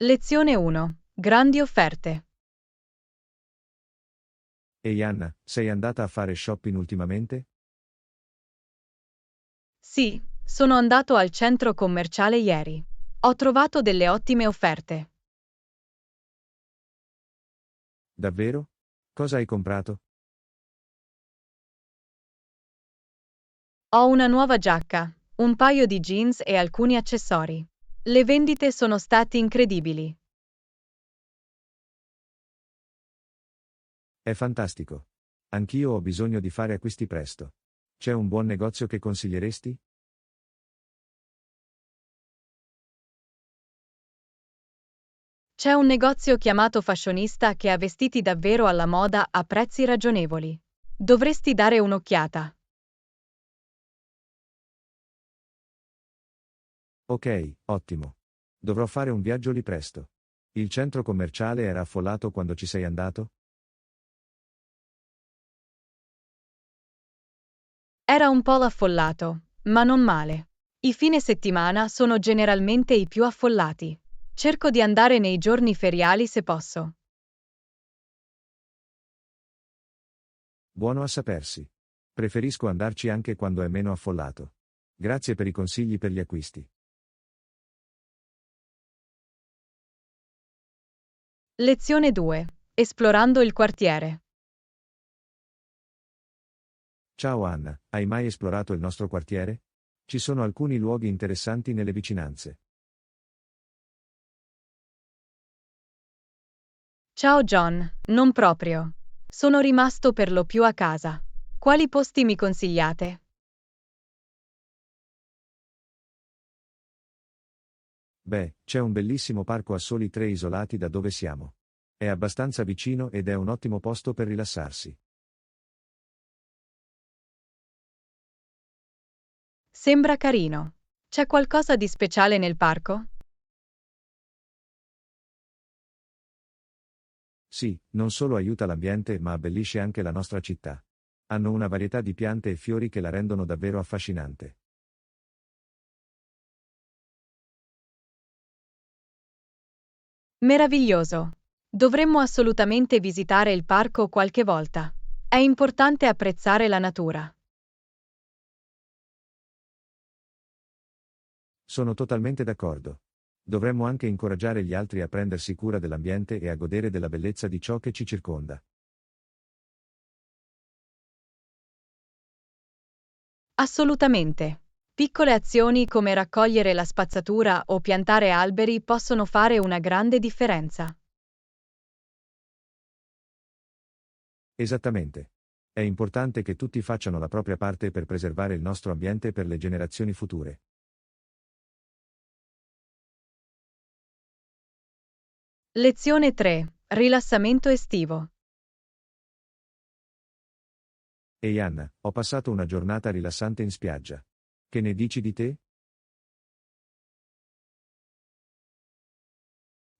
Lezione 1. Grandi offerte. Ehi Anna, sei andata a fare shopping ultimamente? Sì, sono andato al centro commerciale ieri. Ho trovato delle ottime offerte. Davvero? Cosa hai comprato? Ho una nuova giacca, un paio di jeans e alcuni accessori. Le vendite sono state incredibili. È fantastico. Anch'io ho bisogno di fare acquisti presto. C'è un buon negozio che consiglieresti? C'è un negozio chiamato Fashionista che ha vestiti davvero alla moda a prezzi ragionevoli. Dovresti dare un'occhiata. Ok, ottimo. Dovrò fare un viaggio lì presto. Il centro commerciale era affollato quando ci sei andato? Era un po' affollato, ma non male. I fine settimana sono generalmente i più affollati. Cerco di andare nei giorni feriali se posso. Buono a sapersi. Preferisco andarci anche quando è meno affollato. Grazie per i consigli per gli acquisti. Lezione 2. Esplorando il quartiere. Ciao Anna, hai mai esplorato il nostro quartiere? Ci sono alcuni luoghi interessanti nelle vicinanze. Ciao John, non proprio. Sono rimasto per lo più a casa. Quali posti mi consigliate? Beh, c'è un bellissimo parco a soli 3 isolati da dove siamo. È abbastanza vicino ed è un ottimo posto per rilassarsi. Sembra carino. C'è qualcosa di speciale nel parco? Sì, non solo aiuta l'ambiente ma abbellisce anche la nostra città. Hanno una varietà di piante e fiori che la rendono davvero affascinante. Meraviglioso. Dovremmo assolutamente visitare il parco qualche volta. È importante apprezzare la natura. Sono totalmente d'accordo. Dovremmo anche incoraggiare gli altri a prendersi cura dell'ambiente e a godere della bellezza di ciò che ci circonda. Assolutamente. Piccole azioni come raccogliere la spazzatura o piantare alberi possono fare una grande differenza. Esattamente. È importante che tutti facciano la propria parte per preservare il nostro ambiente per le generazioni future. Lezione 3. Rilassamento estivo. Ehi Anna, ho passato una giornata rilassante in spiaggia. Che ne dici di te?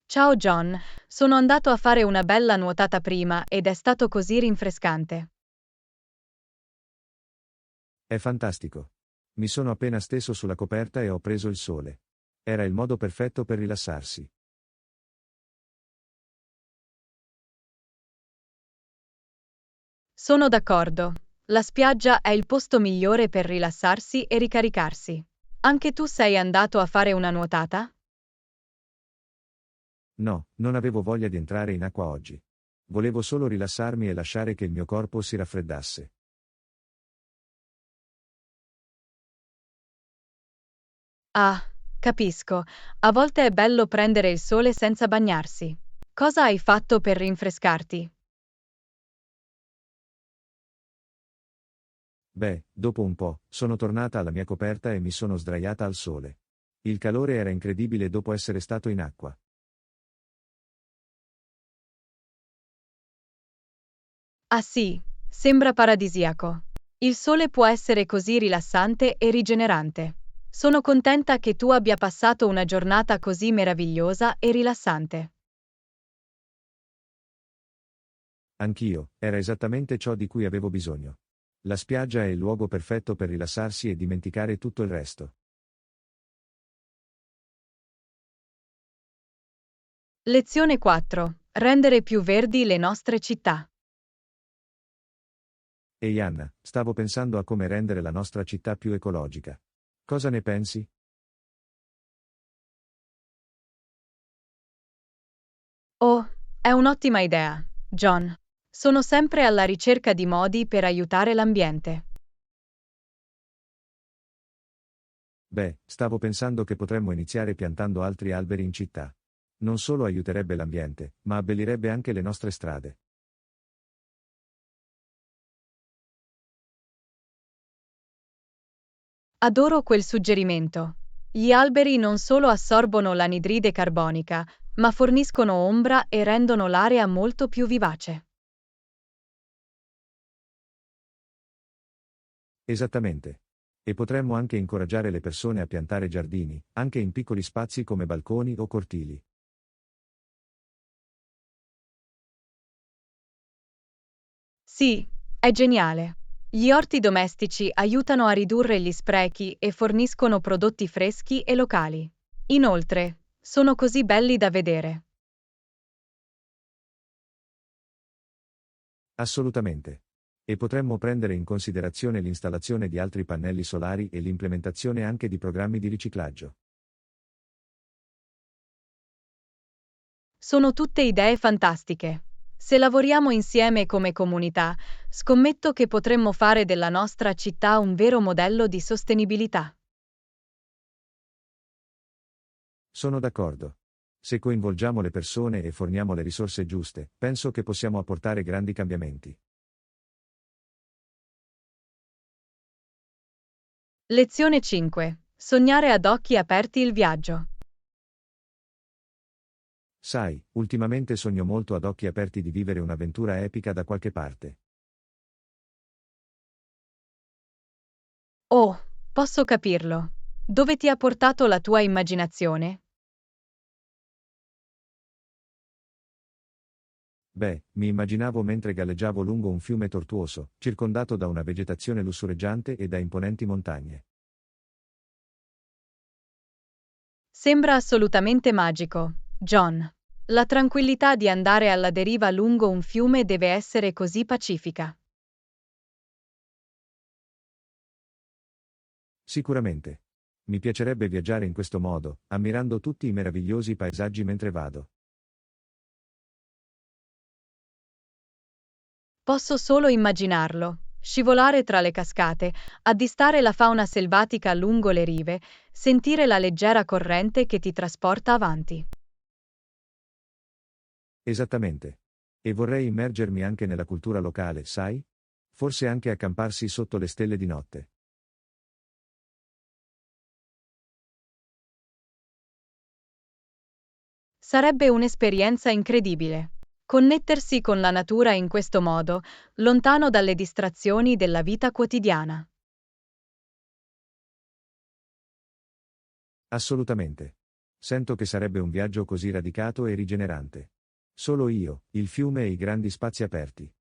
Ciao John, sono andato a fare una bella nuotata prima ed è stato così rinfrescante. È fantastico. Mi sono appena steso sulla coperta e ho preso il sole. Era il modo perfetto per rilassarsi. Sono d'accordo. La spiaggia è il posto migliore per rilassarsi e ricaricarsi. Anche tu sei andato a fare una nuotata? No, non avevo voglia di entrare in acqua oggi. Volevo solo rilassarmi e lasciare che il mio corpo si raffreddasse. Ah, capisco. A volte è bello prendere il sole senza bagnarsi. Cosa hai fatto per rinfrescarti? Beh, dopo un po', sono tornata alla mia coperta e mi sono sdraiata al sole. Il calore era incredibile dopo essere stato in acqua. Ah sì, sembra paradisiaco. Il sole può essere così rilassante e rigenerante. Sono contenta che tu abbia passato una giornata così meravigliosa e rilassante. Anch'io, era esattamente ciò di cui avevo bisogno. La spiaggia è il luogo perfetto per rilassarsi e dimenticare tutto il resto. Lezione 4. Rendere più verdi le nostre città. Ehi Anna, stavo pensando a come rendere la nostra città più ecologica. Cosa ne pensi? Oh, è un'ottima idea, John. Sono sempre alla ricerca di modi per aiutare l'ambiente. Beh, stavo pensando che potremmo iniziare piantando altri alberi in città. Non solo aiuterebbe l'ambiente, ma abbellirebbe anche le nostre strade. Adoro quel suggerimento. Gli alberi non solo assorbono l'anidride carbonica, ma forniscono ombra e rendono l'area molto più vivace. Esattamente. E potremmo anche incoraggiare le persone a piantare giardini, anche in piccoli spazi come balconi o cortili. Sì, è geniale. Gli orti domestici aiutano a ridurre gli sprechi e forniscono prodotti freschi e locali. Inoltre, sono così belli da vedere. Assolutamente. E potremmo prendere in considerazione l'installazione di altri pannelli solari e l'implementazione anche di programmi di riciclaggio. Sono tutte idee fantastiche. Se lavoriamo insieme come comunità, scommetto che potremmo fare della nostra città un vero modello di sostenibilità. Sono d'accordo. Se coinvolgiamo le persone e forniamo le risorse giuste, penso che possiamo apportare grandi cambiamenti. Lezione 5. Sognare ad occhi aperti il viaggio. Sai, ultimamente sogno molto ad occhi aperti di vivere un'avventura epica da qualche parte. Oh, posso capirlo. Dove ti ha portato la tua immaginazione? Beh, mi immaginavo mentre galleggiavo lungo un fiume tortuoso, circondato da una vegetazione lussureggiante e da imponenti montagne. Sembra assolutamente magico, John. La tranquillità di andare alla deriva lungo un fiume deve essere così pacifica. Sicuramente. Mi piacerebbe viaggiare in questo modo, ammirando tutti i meravigliosi paesaggi mentre vado. Posso solo immaginarlo. Scivolare tra le cascate, addistare la fauna selvatica lungo le rive, sentire la leggera corrente che ti trasporta avanti. Esattamente. E vorrei immergermi anche nella cultura locale, sai? Forse anche accamparsi sotto le stelle di notte. Sarebbe un'esperienza incredibile. Connettersi con la natura in questo modo, lontano dalle distrazioni della vita quotidiana. Assolutamente. Sento che sarebbe un viaggio così radicato e rigenerante. Solo io, il fiume e i grandi spazi aperti.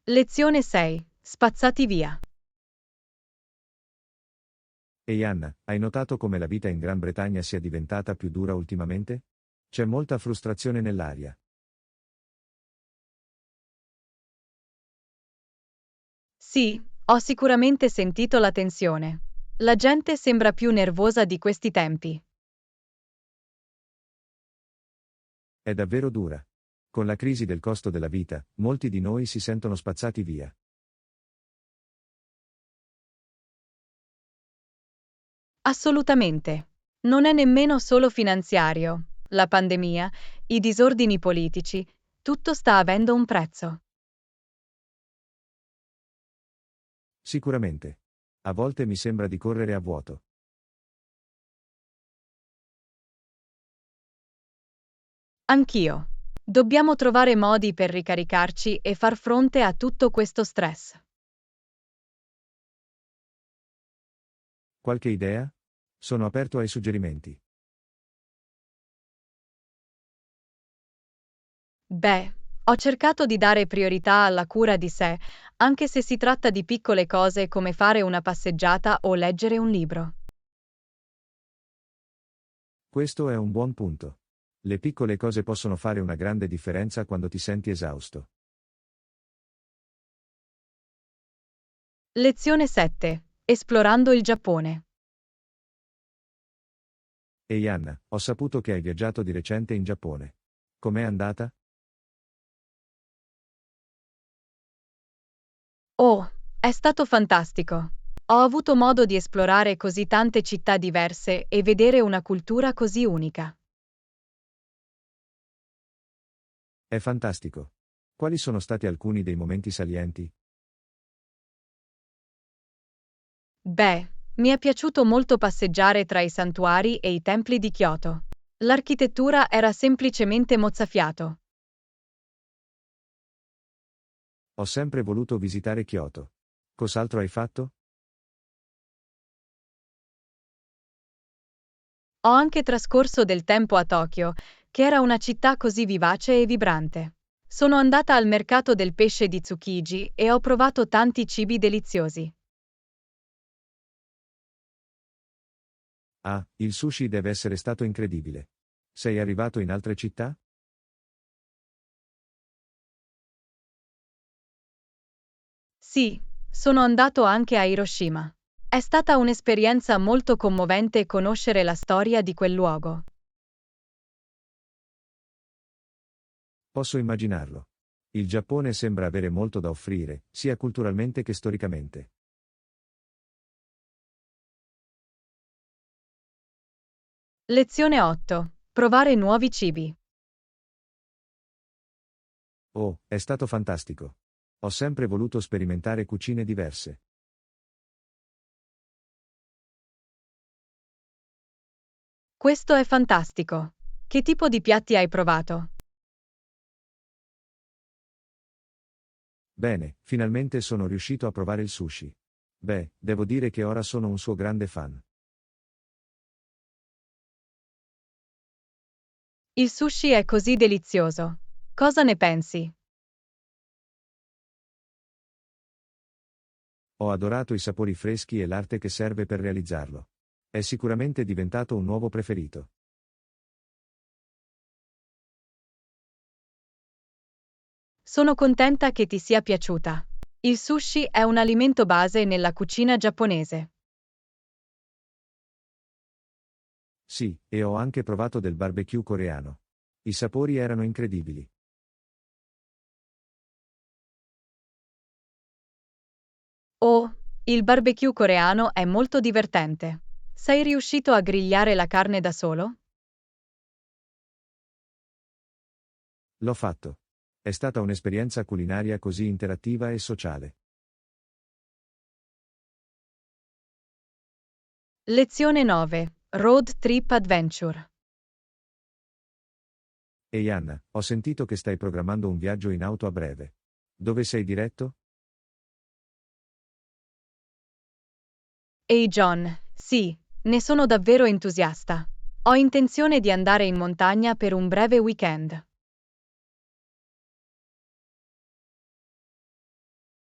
Lezione 6. Spazzati via. Ehi Anna, hai notato come la vita in Gran Bretagna sia diventata più dura ultimamente? C'è molta frustrazione nell'aria. Sì, ho sicuramente sentito la tensione. La gente sembra più nervosa di questi tempi. È davvero dura. Con la crisi del costo della vita, molti di noi si sentono spazzati via. Assolutamente. Non è nemmeno solo finanziario. La pandemia, i disordini politici, tutto sta avendo un prezzo. Sicuramente. A volte mi sembra di correre a vuoto. Anch'io. Dobbiamo trovare modi per ricaricarci e far fronte a tutto questo stress. Qualche idea? Sono aperto ai suggerimenti. Beh, ho cercato di dare priorità alla cura di sé, anche se si tratta di piccole cose come fare una passeggiata o leggere un libro. Questo è un buon punto. Le piccole cose possono fare una grande differenza quando ti senti esausto. Lezione 7. Esplorando il Giappone. Ehi Anna, ho saputo che hai viaggiato di recente in Giappone. Com'è andata? Oh, è stato fantastico. Ho avuto modo di esplorare così tante città diverse e vedere una cultura così unica. È fantastico. Quali sono stati alcuni dei momenti salienti? Beh, mi è piaciuto molto passeggiare tra i santuari e i templi di Kyoto. L'architettura era semplicemente mozzafiato. Ho sempre voluto visitare Kyoto. Cos'altro hai fatto? Ho anche trascorso del tempo a Tokyo, che era una città così vivace e vibrante. Sono andata al mercato del pesce di Tsukiji e ho provato tanti cibi deliziosi. Ah, il sushi deve essere stato incredibile. Sei arrivato in altre città? Sì, sono andato anche a Hiroshima. È stata un'esperienza molto commovente conoscere la storia di quel luogo. Posso immaginarlo. Il Giappone sembra avere molto da offrire, sia culturalmente che storicamente. Lezione 8. Provare nuovi cibi. Oh, è stato fantastico. Ho sempre voluto sperimentare cucine diverse. Questo è fantastico. Che tipo di piatti hai provato? Bene, finalmente sono riuscito a provare il sushi. Beh, devo dire che ora sono un suo grande fan. Il sushi è così delizioso. Cosa ne pensi? Ho adorato i sapori freschi e l'arte che serve per realizzarlo. È sicuramente diventato un nuovo preferito. Sono contenta che ti sia piaciuta. Il sushi è un alimento base nella cucina giapponese. Sì, e ho anche provato del barbecue coreano. I sapori erano incredibili. Oh, il barbecue coreano è molto divertente. Sei riuscito a grigliare la carne da solo? L'ho fatto. È stata un'esperienza culinaria così interattiva e sociale. Lezione 9. Road Trip Adventure. Ehi Anna, ho sentito che stai programmando un viaggio in auto a breve. Dove sei diretto? Ehi John, sì, ne sono davvero entusiasta. Ho intenzione di andare in montagna per un breve weekend.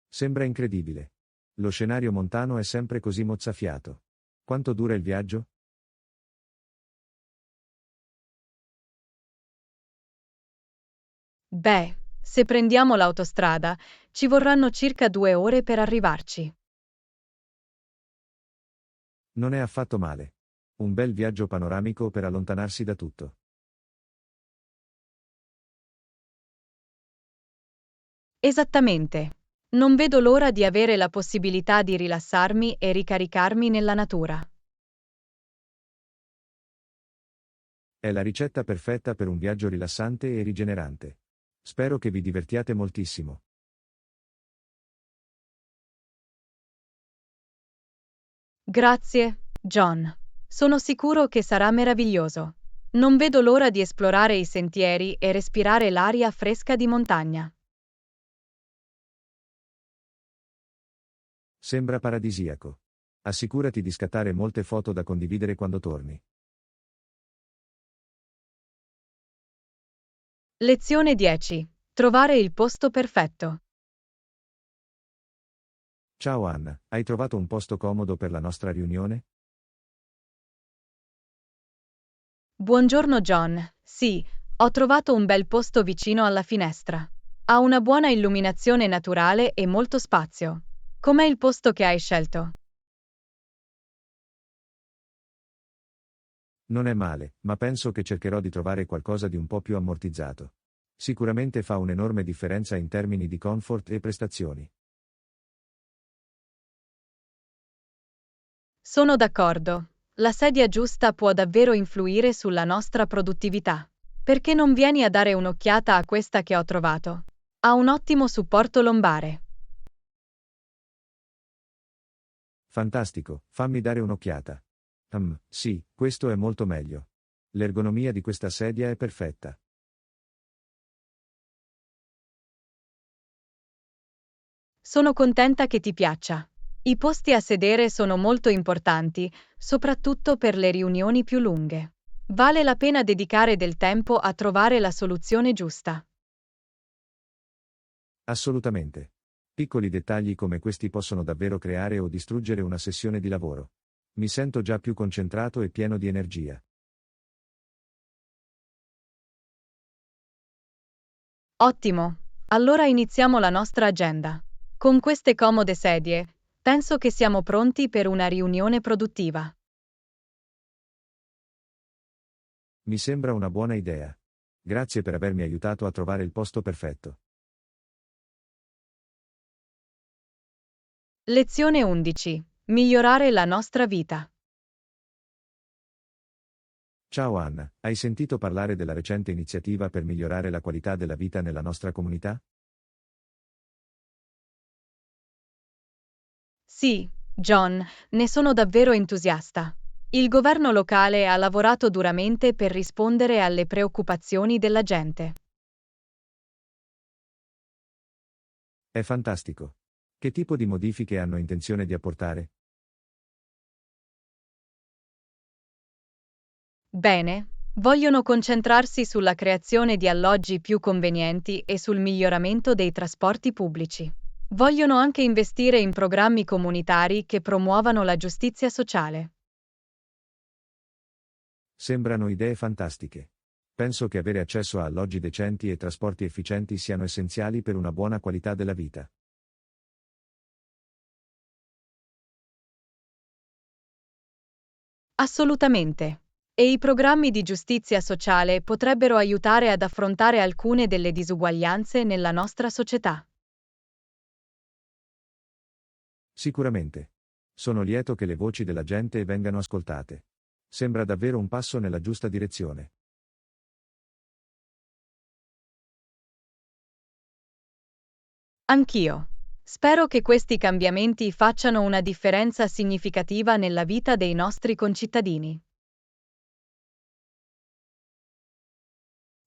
Sembra incredibile. Lo scenario montano è sempre così mozzafiato. Quanto dura il viaggio? Beh, se prendiamo l'autostrada, ci vorranno circa 2 ore per arrivarci. Non è affatto male. Un bel viaggio panoramico per allontanarsi da tutto. Esattamente. Non vedo l'ora di avere la possibilità di rilassarmi e ricaricarmi nella natura. È la ricetta perfetta per un viaggio rilassante e rigenerante. Spero che vi divertiate moltissimo. Grazie, John. Sono sicuro che sarà meraviglioso. Non vedo l'ora di esplorare i sentieri e respirare l'aria fresca di montagna. Sembra paradisiaco. Assicurati di scattare molte foto da condividere quando torni. Lezione 10. Trovare il posto perfetto. Ciao Anna, hai trovato un posto comodo per la nostra riunione? Buongiorno John, sì, ho trovato un bel posto vicino alla finestra. Ha una buona illuminazione naturale e molto spazio. Com'è il posto che hai scelto? Non è male, ma penso che cercherò di trovare qualcosa di un po' più ammortizzato. Sicuramente fa un'enorme differenza in termini di comfort e prestazioni. Sono d'accordo. La sedia giusta può davvero influire sulla nostra produttività. Perché non vieni a dare un'occhiata a questa che ho trovato? Ha un ottimo supporto lombare. Fantastico, fammi dare un'occhiata. Sì, questo è molto meglio. L'ergonomia di questa sedia è perfetta. Sono contenta che ti piaccia. I posti a sedere sono molto importanti, soprattutto per le riunioni più lunghe. Vale la pena dedicare del tempo a trovare la soluzione giusta. Assolutamente. Piccoli dettagli come questi possono davvero creare o distruggere una sessione di lavoro. Mi sento già più concentrato e pieno di energia. Ottimo. Allora iniziamo la nostra agenda. Con queste comode sedie, penso che siamo pronti per una riunione produttiva. Mi sembra una buona idea. Grazie per avermi aiutato a trovare il posto perfetto. Lezione 11. Migliorare la nostra vita. Ciao Anna, hai sentito parlare della recente iniziativa per migliorare la qualità della vita nella nostra comunità? Sì, John, ne sono davvero entusiasta. Il governo locale ha lavorato duramente per rispondere alle preoccupazioni della gente. È fantastico. Che tipo di modifiche hanno intenzione di apportare? Bene, vogliono concentrarsi sulla creazione di alloggi più convenienti e sul miglioramento dei trasporti pubblici. Vogliono anche investire in programmi comunitari che promuovano la giustizia sociale. Sembrano idee fantastiche. Penso che avere accesso a alloggi decenti e trasporti efficienti siano essenziali per una buona qualità della vita. Assolutamente. E i programmi di giustizia sociale potrebbero aiutare ad affrontare alcune delle disuguaglianze nella nostra società. Sicuramente. Sono lieto che le voci della gente vengano ascoltate. Sembra davvero un passo nella giusta direzione. Anch'io. Spero che questi cambiamenti facciano una differenza significativa nella vita dei nostri concittadini.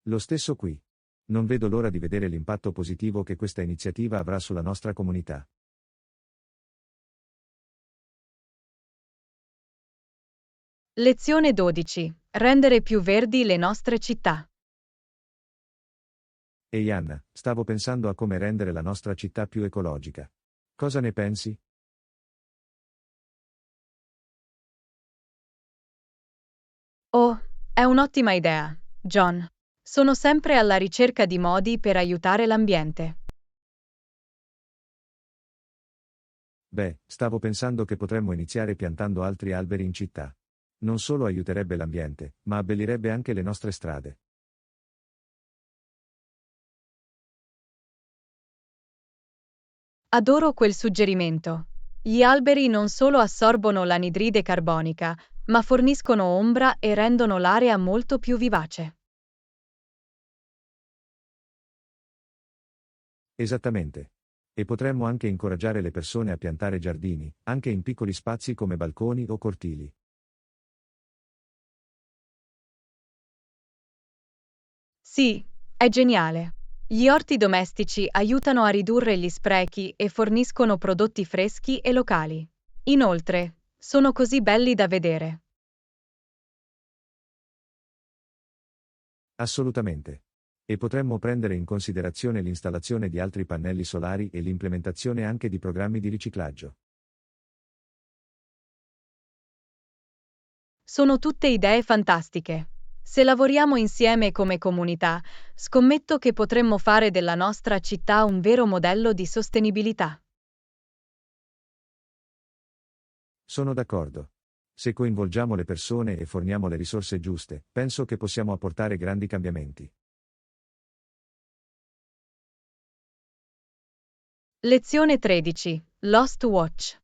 Lo stesso qui. Non vedo l'ora di vedere l'impatto positivo che questa iniziativa avrà sulla nostra comunità. Lezione 12. Rendere più verdi le nostre città. Ehi Anna, stavo pensando a come rendere la nostra città più ecologica. Cosa ne pensi? Oh, è un'ottima idea, John. Sono sempre alla ricerca di modi per aiutare l'ambiente. Beh, stavo pensando che potremmo iniziare piantando altri alberi in città. Non solo aiuterebbe l'ambiente, ma abbellirebbe anche le nostre strade. Adoro quel suggerimento. Gli alberi non solo assorbono l'anidride carbonica, ma forniscono ombra e rendono l'area molto più vivace. Esattamente. E potremmo anche incoraggiare le persone a piantare giardini, anche in piccoli spazi come balconi o cortili. Sì, è geniale. Gli orti domestici aiutano a ridurre gli sprechi e forniscono prodotti freschi e locali. Inoltre, sono così belli da vedere. Assolutamente. E potremmo prendere in considerazione l'installazione di altri pannelli solari e l'implementazione anche di programmi di riciclaggio. Sono tutte idee fantastiche. Se lavoriamo insieme come comunità, scommetto che potremmo fare della nostra città un vero modello di sostenibilità. Sono d'accordo. Se coinvolgiamo le persone e forniamo le risorse giuste, penso che possiamo apportare grandi cambiamenti. Lezione 13. Lost Watch.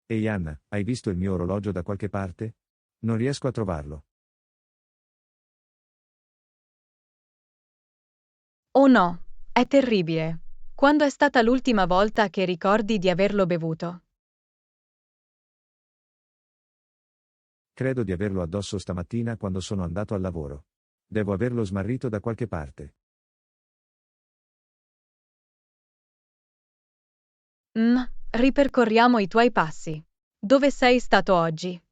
Ehi Anna, hai visto il mio orologio da qualche parte? Non riesco a trovarlo. Oh no, è terribile. Quando è stata l'ultima volta che ricordi di averlo bevuto? Credo di averlo addosso stamattina quando sono andato al lavoro. Devo averlo smarrito da qualche parte. Ripercorriamo i tuoi passi. Dove sei stato oggi?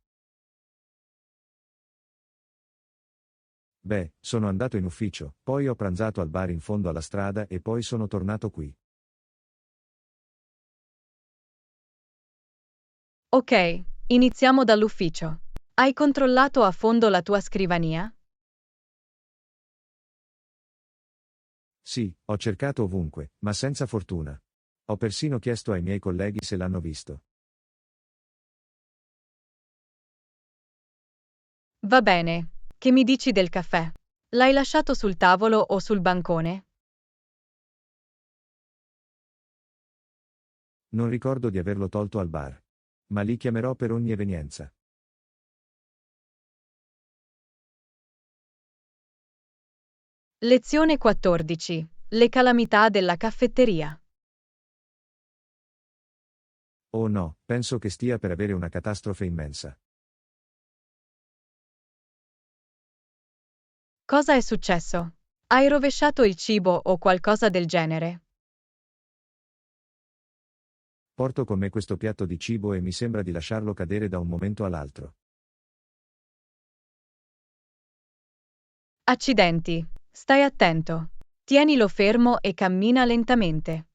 Beh, sono andato in ufficio, poi ho pranzato al bar in fondo alla strada e poi sono tornato qui. Ok, iniziamo dall'ufficio. Hai controllato a fondo la tua scrivania? Sì, ho cercato ovunque, ma senza fortuna. Ho persino chiesto ai miei colleghi se l'hanno visto. Va bene. Che mi dici del caffè? L'hai lasciato sul tavolo o sul bancone? Non ricordo di averlo tolto al bar. Ma li chiamerò per ogni evenienza. Lezione 14. Le calamità della caffetteria. Oh no, penso che stia per avere una catastrofe immensa. Cosa è successo? Hai rovesciato il cibo o qualcosa del genere? Porto con me questo piatto di cibo e mi sembra di lasciarlo cadere da un momento all'altro. Accidenti. Stai attento. Tienilo fermo e cammina lentamente.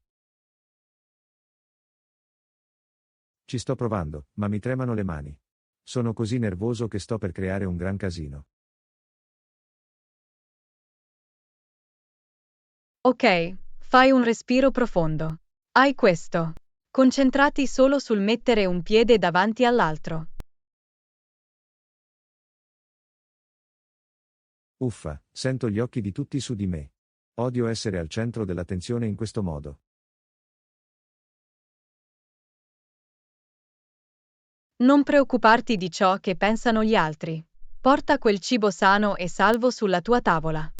Ci sto provando, ma mi tremano le mani. Sono così nervoso che sto per creare un gran casino. Ok, fai un respiro profondo. Hai questo. Concentrati solo sul mettere un piede davanti all'altro. Uffa, sento gli occhi di tutti su di me. Odio essere al centro dell'attenzione in questo modo. Non preoccuparti di ciò che pensano gli altri. Porta quel cibo sano e salvo sulla tua tavola.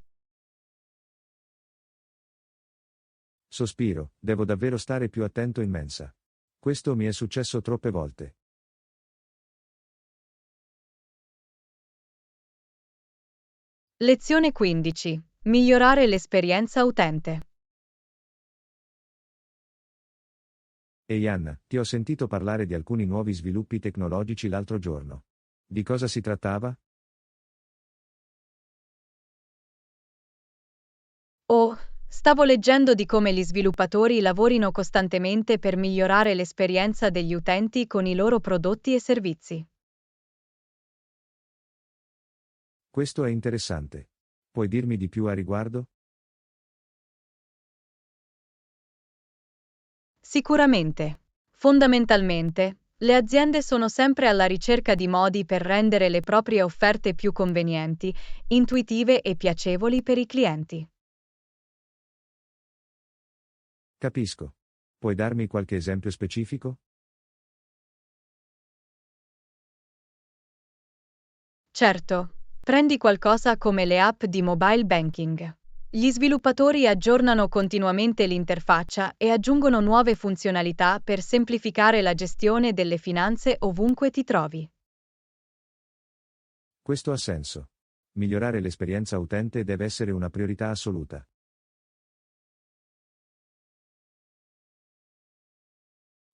Sospiro, devo davvero stare più attento in mensa. Questo mi è successo troppe volte. Lezione 15. Migliorare l'esperienza utente. Ehi Anna, ti ho sentito parlare di alcuni nuovi sviluppi tecnologici l'altro giorno. Di cosa si trattava? Oh, stavo leggendo di come gli sviluppatori lavorino costantemente per migliorare l'esperienza degli utenti con i loro prodotti e servizi. Questo è interessante. Puoi dirmi di più a riguardo? Sicuramente. Fondamentalmente, le aziende sono sempre alla ricerca di modi per rendere le proprie offerte più convenienti, intuitive e piacevoli per i clienti. Capisco. Puoi darmi qualche esempio specifico? Certo, prendi qualcosa come le app di mobile banking. Gli sviluppatori aggiornano continuamente l'interfaccia e aggiungono nuove funzionalità per semplificare la gestione delle finanze ovunque ti trovi. Questo ha senso. Migliorare l'esperienza utente deve essere una priorità assoluta.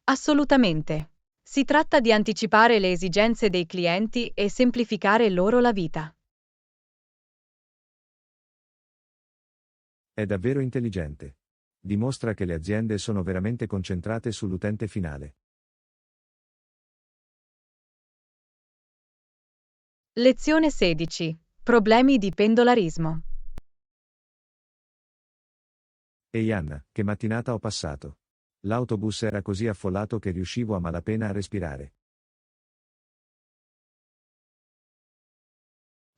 Assolutamente. Si tratta di anticipare le esigenze dei clienti e semplificare loro la vita. È davvero intelligente. Dimostra che le aziende sono veramente concentrate sull'utente finale. Lezione 16. Problemi di pendolarismo. Ehi Anna, che mattinata ho passato. L'autobus era così affollato che riuscivo a malapena a respirare.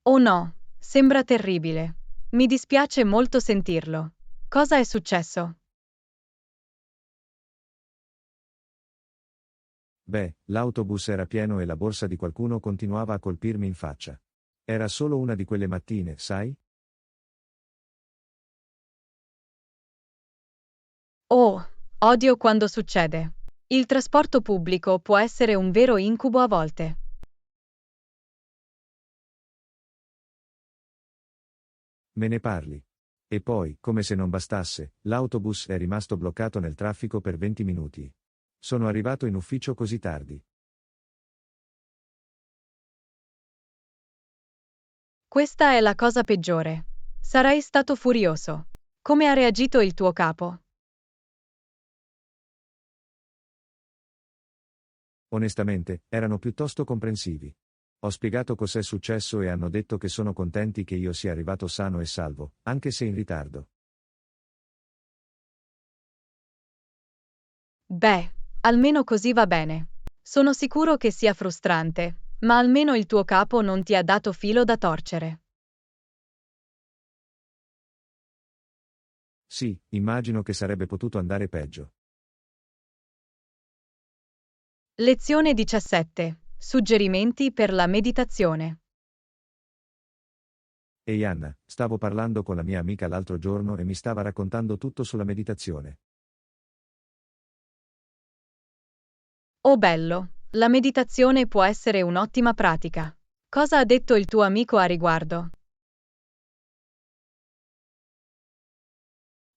Oh no, sembra terribile. Mi dispiace molto sentirlo. Cosa è successo? Beh, l'autobus era pieno e la borsa di qualcuno continuava a colpirmi in faccia. Era solo una di quelle mattine, sai? Oh, odio quando succede. Il trasporto pubblico può essere un vero incubo a volte. Me ne parli. E poi, come se non bastasse, l'autobus è rimasto bloccato nel traffico per 20 minuti. Sono arrivato in ufficio così tardi. Questa è la cosa peggiore. Sarai stato furioso. Come ha reagito il tuo capo? Onestamente, erano piuttosto comprensivi. Ho spiegato cos'è successo e hanno detto che sono contenti che io sia arrivato sano e salvo, anche se in ritardo. Beh, almeno così va bene. Sono sicuro che sia frustrante, ma almeno il tuo capo non ti ha dato filo da torcere. Sì, immagino che sarebbe potuto andare peggio. Lezione 17. Suggerimenti per la meditazione. Ehi Anna, stavo parlando con la mia amica l'altro giorno e mi stava raccontando tutto sulla meditazione. Oh bello, la meditazione può essere un'ottima pratica. Cosa ha detto il tuo amico a riguardo?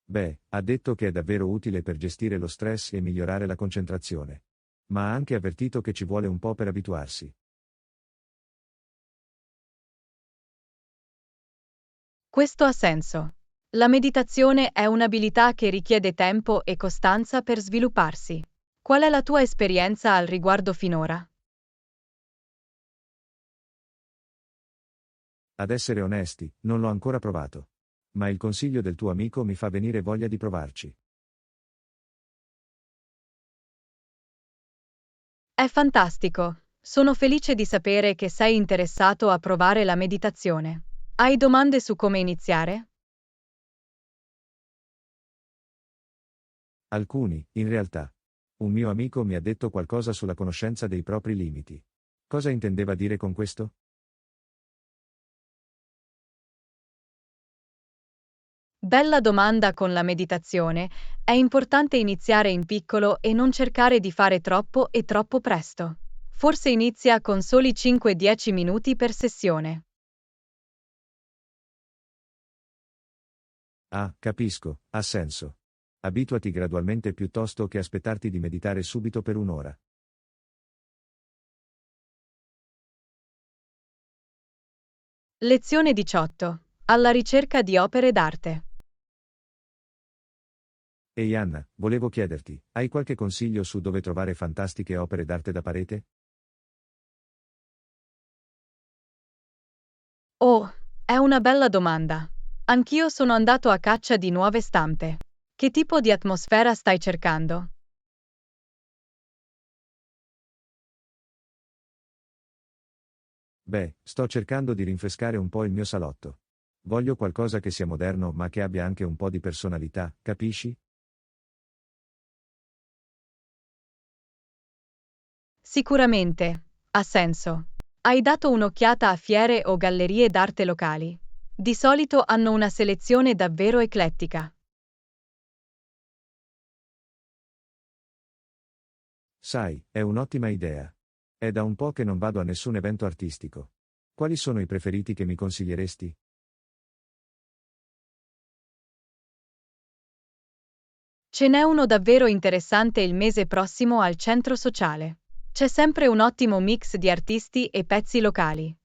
Beh, ha detto che è davvero utile per gestire lo stress e migliorare la concentrazione. Ma ha anche avvertito che ci vuole un po' per abituarsi. Questo ha senso. La meditazione è un'abilità che richiede tempo e costanza per svilupparsi. Qual è la tua esperienza al riguardo finora? Ad essere onesti, non l'ho ancora provato. Ma il consiglio del tuo amico mi fa venire voglia di provarci. È fantastico. Sono felice di sapere che sei interessato a provare la meditazione. Hai domande su come iniziare? Alcuni, in realtà. Un mio amico mi ha detto qualcosa sulla conoscenza dei propri limiti. Cosa intendeva dire con questo? Bella domanda con la meditazione. È importante iniziare in piccolo e non cercare di fare troppo e troppo presto. Forse inizia con soli 5-10 minuti per sessione. Ah, capisco, ha senso. Abituati gradualmente piuttosto che aspettarti di meditare subito per un'ora. Lezione 18. Alla ricerca di opere d'arte. Ehi Anna, volevo chiederti, hai qualche consiglio su dove trovare fantastiche opere d'arte da parete? Oh, è una bella domanda. Anch'io sono andato a caccia di nuove stampe. Che tipo di atmosfera stai cercando? Beh, sto cercando di rinfrescare un po' il mio salotto. Voglio qualcosa che sia moderno ma che abbia anche un po' di personalità, capisci? Sicuramente. Ha senso. Hai dato un'occhiata a fiere o gallerie d'arte locali? Di solito hanno una selezione davvero eclettica. Sai, è un'ottima idea. È da un po' che non vado a nessun evento artistico. Quali sono i preferiti che mi consiglieresti? Ce n'è uno davvero interessante il mese prossimo al centro sociale. C'è sempre un ottimo mix di artisti e pezzi locali.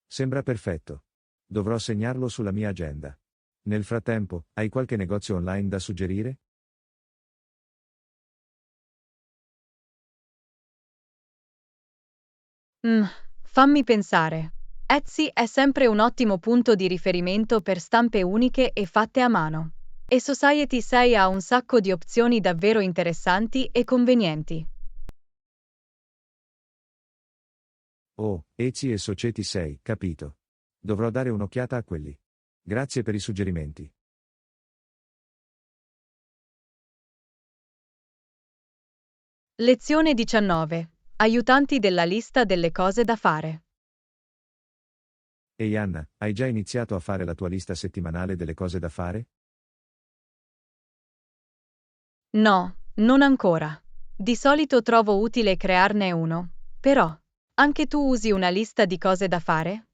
Sembra perfetto. Dovrò segnarlo sulla mia agenda. Nel frattempo, hai qualche negozio online da suggerire? Mm, fammi pensare. Etsy è sempre un ottimo punto di riferimento per stampe uniche e fatte a mano. E Society 6 ha un sacco di opzioni davvero interessanti e convenienti. Oh, Eci e Society 6, capito. Dovrò dare un'occhiata a quelli. Grazie per i suggerimenti. Lezione 19. Aiutanti della lista delle cose da fare. Ehi Anna, hai già iniziato a fare la tua lista settimanale delle cose da fare? No, non ancora. Di solito trovo utile crearne uno. Però, anche tu usi una lista di cose da fare?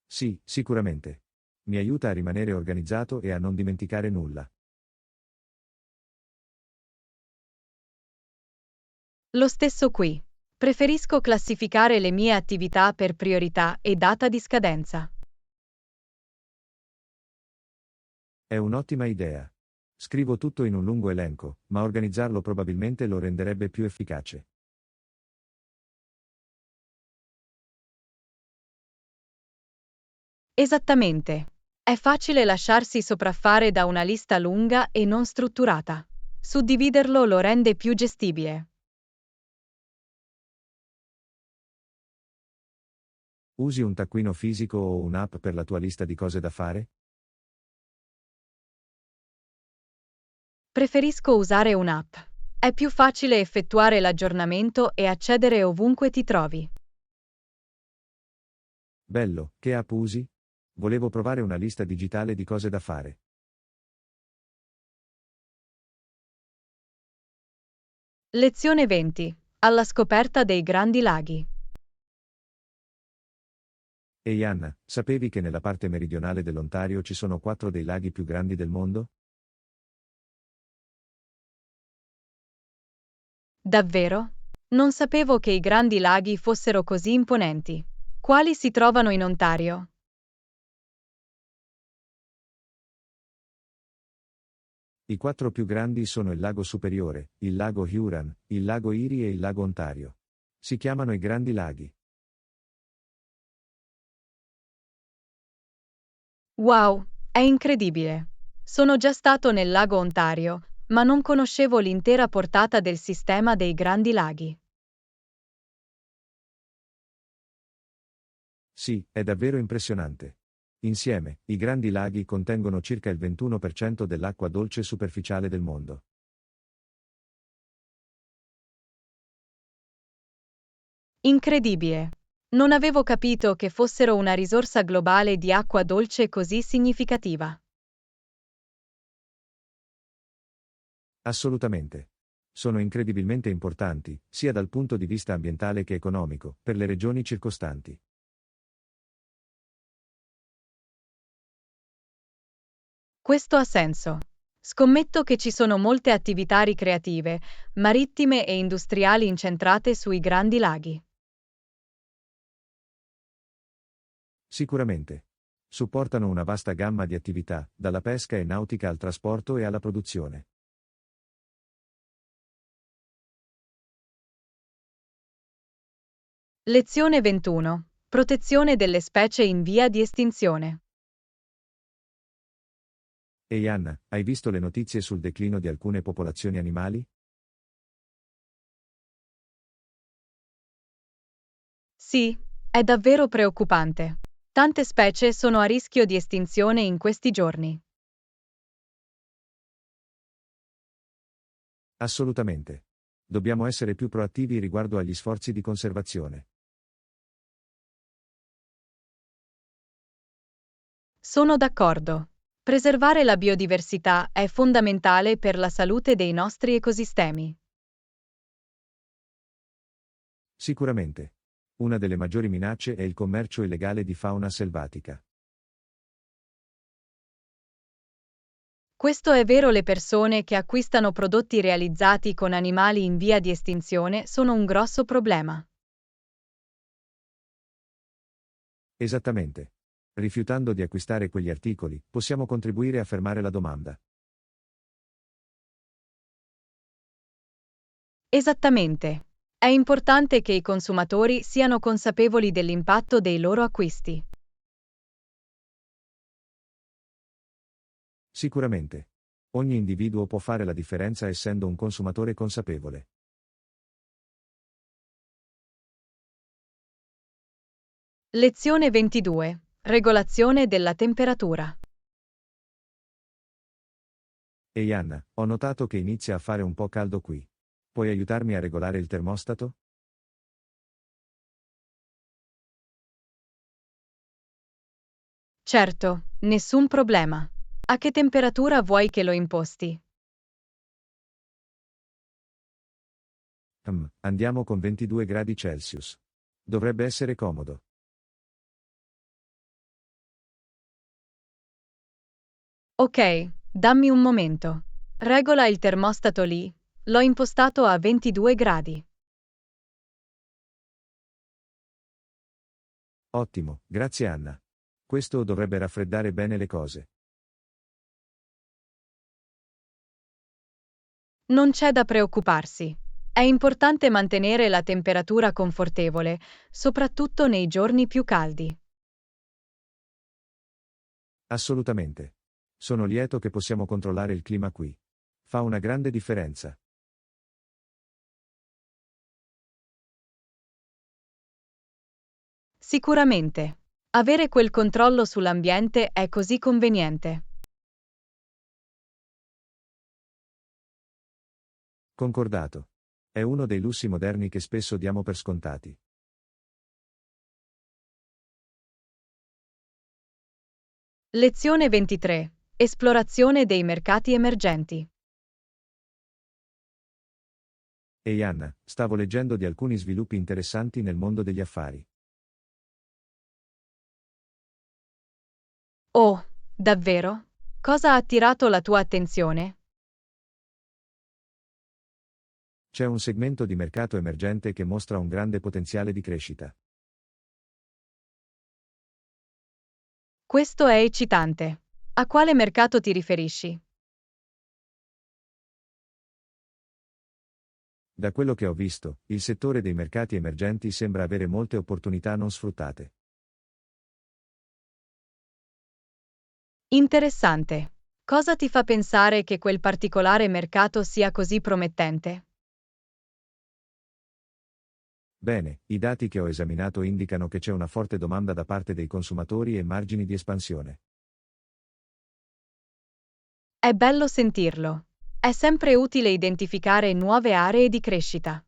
Sì, sicuramente. Mi aiuta a rimanere organizzato e a non dimenticare nulla. Lo stesso qui. Preferisco classificare le mie attività per priorità e data di scadenza. È un'ottima idea. Scrivo tutto in un lungo elenco, ma organizzarlo probabilmente lo renderebbe più efficace. Esattamente. È facile lasciarsi sopraffare da una lista lunga e non strutturata. Suddividerlo lo rende più gestibile. Usi un taccuino fisico o un'app per la tua lista di cose da fare? Preferisco usare un'app. È più facile effettuare l'aggiornamento e accedere ovunque ti trovi. Bello, che app usi? Volevo provare una lista digitale di cose da fare. Lezione 20. Alla scoperta dei grandi laghi. Ehi Anna, sapevi che nella parte meridionale dell'Ontario ci sono 4 dei laghi più grandi del mondo? Davvero? Non sapevo che i grandi laghi fossero così imponenti. Quali si trovano in Ontario? I 4 più grandi sono il lago Superiore, il lago Huron, il lago Erie e il lago Ontario. Si chiamano i Grandi Laghi. Wow, è incredibile. Sono già stato nel lago Ontario, ma non conoscevo l'intera portata del sistema dei grandi laghi. Sì, è davvero impressionante. Insieme, i Grandi Laghi contengono circa il 21% dell'acqua dolce superficiale del mondo. Incredibile. Non avevo capito che fossero una risorsa globale di acqua dolce così significativa. Assolutamente. Sono incredibilmente importanti, sia dal punto di vista ambientale che economico, per le regioni circostanti. Questo ha senso. Scommetto che ci sono molte attività ricreative, marittime e industriali incentrate sui grandi laghi. Sicuramente. Supportano una vasta gamma di attività, dalla pesca e nautica al trasporto e alla produzione. Lezione 21. Protezione delle specie in via di estinzione. Ehi Anna, hai visto le notizie sul declino di alcune popolazioni animali? Sì, è davvero preoccupante. Tante specie sono a rischio di estinzione in questi giorni. Assolutamente. Dobbiamo essere più proattivi riguardo agli sforzi di conservazione. Sono d'accordo. Preservare la biodiversità è fondamentale per la salute dei nostri ecosistemi. Sicuramente. Una delle maggiori minacce è il commercio illegale di fauna selvatica. Questo è vero, le persone che acquistano prodotti realizzati con animali in via di estinzione sono un grosso problema. Esattamente. Rifiutando di acquistare quegli articoli, possiamo contribuire a fermare la domanda. Esattamente. È importante che i consumatori siano consapevoli dell'impatto dei loro acquisti. Sicuramente. Ogni individuo può fare la differenza essendo un consumatore consapevole. Lezione 22. Regolazione della temperatura. Ehi Anna, ho notato che inizia a fare un po' caldo qui. Puoi aiutarmi a regolare il termostato? Certo, nessun problema. A che temperatura vuoi che lo imposti? Andiamo con 22 gradi Celsius. Dovrebbe essere comodo. Ok, dammi un momento. Regola il termostato lì. L'ho impostato a 22 gradi. Ottimo, grazie Anna. Questo dovrebbe raffreddare bene le cose. Non c'è da preoccuparsi. È importante mantenere la temperatura confortevole, soprattutto nei giorni più caldi. Assolutamente. Sono lieto che possiamo controllare il clima qui. Fa una grande differenza. Sicuramente. Avere quel controllo sull'ambiente è così conveniente. Concordato. È uno dei lussi moderni che spesso diamo per scontati. Lezione 23. Esplorazione dei mercati emergenti. Ehi Anna, stavo leggendo di alcuni sviluppi interessanti nel mondo degli affari. Oh, davvero? Cosa ha attirato la tua attenzione? C'è un segmento di mercato emergente che mostra un grande potenziale di crescita. Questo è eccitante. A quale mercato ti riferisci? Da quello che ho visto, il settore dei mercati emergenti sembra avere molte opportunità non sfruttate. Interessante. Cosa ti fa pensare che quel particolare mercato sia così promettente? Bene, i dati che ho esaminato indicano che c'è una forte domanda da parte dei consumatori e margini di espansione. È bello sentirlo. È sempre utile identificare nuove aree di crescita.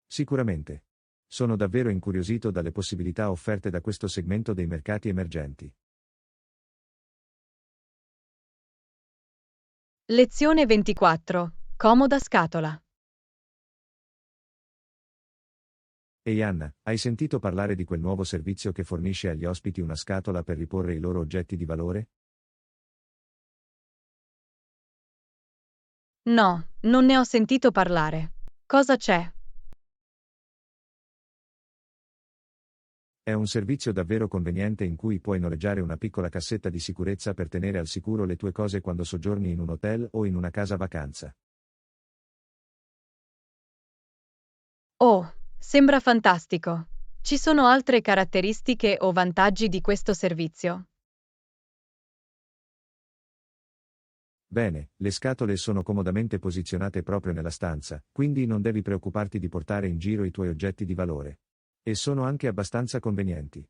Sicuramente. Sono davvero incuriosito dalle possibilità offerte da questo segmento dei mercati emergenti. Lezione 24. Comoda scatola. Ehi Anna, hai sentito parlare di quel nuovo servizio che fornisce agli ospiti una scatola per riporre i loro oggetti di valore? No, non ne ho sentito parlare. Cosa c'è? È un servizio davvero conveniente in cui puoi noleggiare una piccola cassetta di sicurezza per tenere al sicuro le tue cose quando soggiorni in un hotel o in una casa vacanza. Oh, sembra fantastico. Ci sono altre caratteristiche o vantaggi di questo servizio? Bene, le scatole sono comodamente posizionate proprio nella stanza, quindi non devi preoccuparti di portare in giro i tuoi oggetti di valore. E sono anche abbastanza convenienti.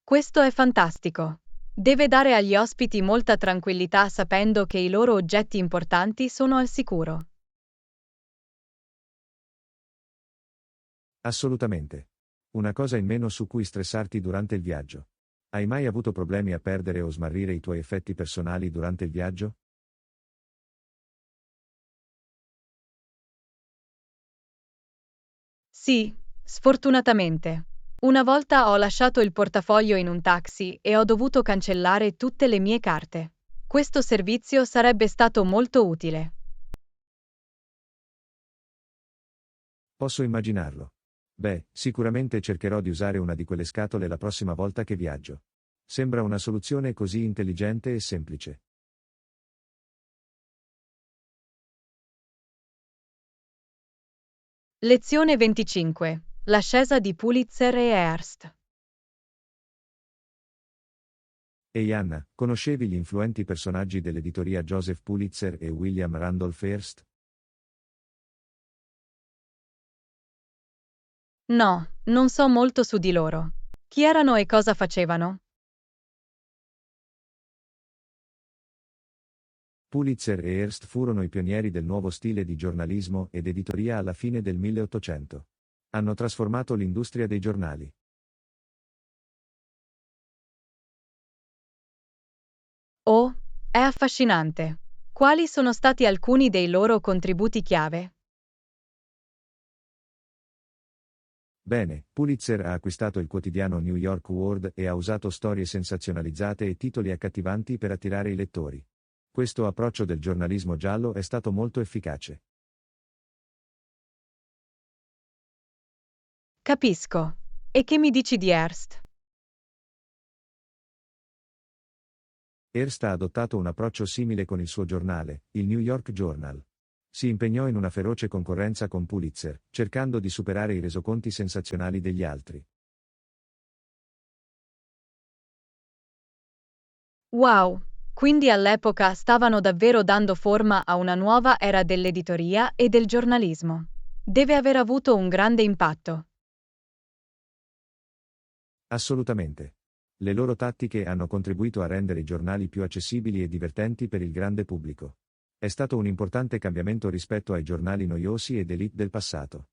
Questo è fantastico. Deve dare agli ospiti molta tranquillità sapendo che i loro oggetti importanti sono al sicuro. Assolutamente. Una cosa in meno su cui stressarti durante il viaggio. Hai mai avuto problemi a perdere o smarrire i tuoi effetti personali durante il viaggio? Sì, sfortunatamente. Una volta ho lasciato il portafoglio in un taxi e ho dovuto cancellare tutte le mie carte. Questo servizio sarebbe stato molto utile. Posso immaginarlo. Beh, sicuramente cercherò di usare una di quelle scatole la prossima volta che viaggio. Sembra una soluzione così intelligente e semplice. Lezione 25. L'ascesa di Pulitzer e Hearst. Ehi Anna, conoscevi gli influenti personaggi dell'editoria Joseph Pulitzer e William Randolph Hearst? No, non so molto su di loro. Chi erano e cosa facevano? Pulitzer e Hearst furono i pionieri del nuovo stile di giornalismo ed editoria alla fine del 1800. Hanno trasformato l'industria dei giornali. Oh, è affascinante. Quali sono stati alcuni dei loro contributi chiave? Bene, Pulitzer ha acquistato il quotidiano New York World e ha usato storie sensazionalizzate e titoli accattivanti per attirare i lettori. Questo approccio del giornalismo giallo è stato molto efficace. Capisco. E che mi dici di Hearst? Hearst ha adottato un approccio simile con il suo giornale, il New York Journal. Si impegnò in una feroce concorrenza con Pulitzer, cercando di superare i resoconti sensazionali degli altri. Wow, quindi all'epoca stavano davvero dando forma a una nuova era dell'editoria e del giornalismo. Deve aver avuto un grande impatto. Assolutamente. Le loro tattiche hanno contribuito a rendere i giornali più accessibili e divertenti per il grande pubblico. È stato un importante cambiamento rispetto ai giornali noiosi ed elite del passato.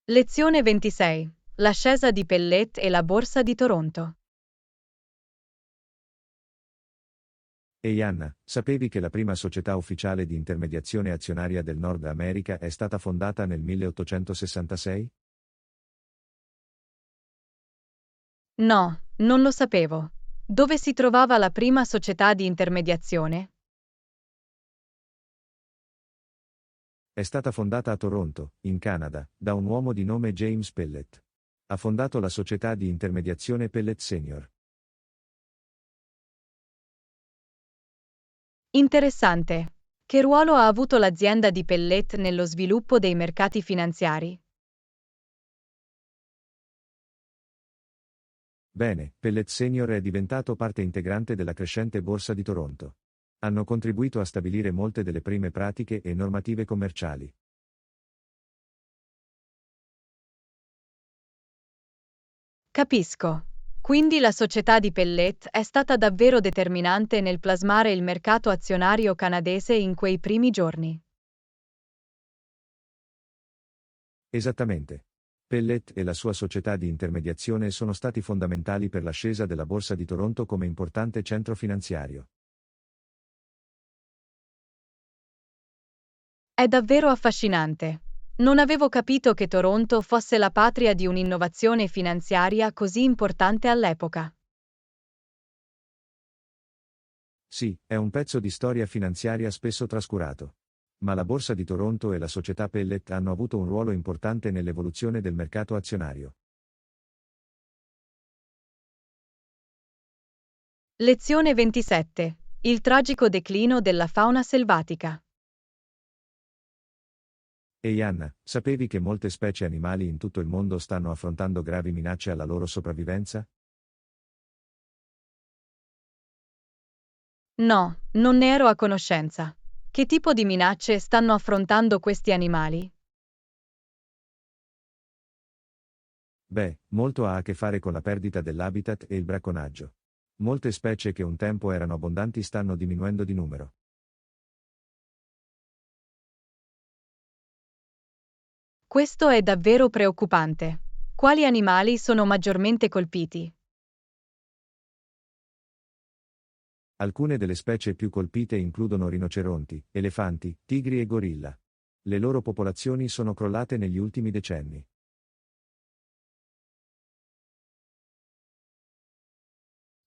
Lezione 26. L'ascesa di Pellet e la borsa di Toronto. Ehi Anna, sapevi che la prima società ufficiale di intermediazione azionaria del Nord America è stata fondata nel 1866? No, non lo sapevo. Dove si trovava la prima società di intermediazione? È stata fondata a Toronto, in Canada, da un uomo di nome James Pellet. Ha fondato la società di intermediazione Pellet Senior. Interessante. Che ruolo ha avuto l'azienda di Pellet nello sviluppo dei mercati finanziari? Bene, Pellet Senior è diventato parte integrante della crescente borsa di Toronto. Hanno contribuito a stabilire molte delle prime pratiche e normative commerciali. Capisco. Quindi la società di Pellet è stata davvero determinante nel plasmare il mercato azionario canadese in quei primi giorni. Esattamente. Pellet e la sua società di intermediazione sono stati fondamentali per l'ascesa della borsa di Toronto come importante centro finanziario. È davvero affascinante. Non avevo capito che Toronto fosse la patria di un'innovazione finanziaria così importante all'epoca. Sì, è un pezzo di storia finanziaria spesso trascurato. Ma la borsa di Toronto e la società Pellet hanno avuto un ruolo importante nell'evoluzione del mercato azionario. Lezione 27. Il tragico declino della fauna selvatica. Ehi Anna, sapevi che molte specie animali in tutto il mondo stanno affrontando gravi minacce alla loro sopravvivenza? No, non ne ero a conoscenza. Che tipo di minacce stanno affrontando questi animali? Beh, molto ha a che fare con la perdita dell'habitat e il bracconaggio. Molte specie che un tempo erano abbondanti stanno diminuendo di numero. Questo è davvero preoccupante. Quali animali sono maggiormente colpiti? Alcune delle specie più colpite includono rinoceronti, elefanti, tigri e gorilla. Le loro popolazioni sono crollate negli ultimi decenni.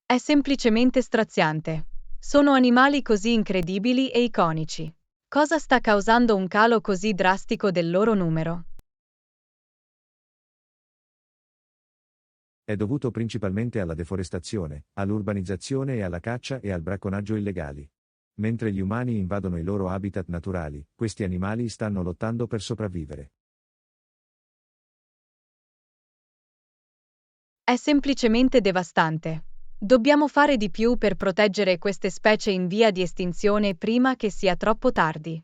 È semplicemente straziante. Sono animali così incredibili e iconici. Cosa sta causando un calo così drastico del loro numero? È dovuto principalmente alla deforestazione, all'urbanizzazione e alla caccia e al bracconaggio illegali. Mentre gli umani invadono i loro habitat naturali, questi animali stanno lottando per sopravvivere. È semplicemente devastante. Dobbiamo fare di più per proteggere queste specie in via di estinzione prima che sia troppo tardi.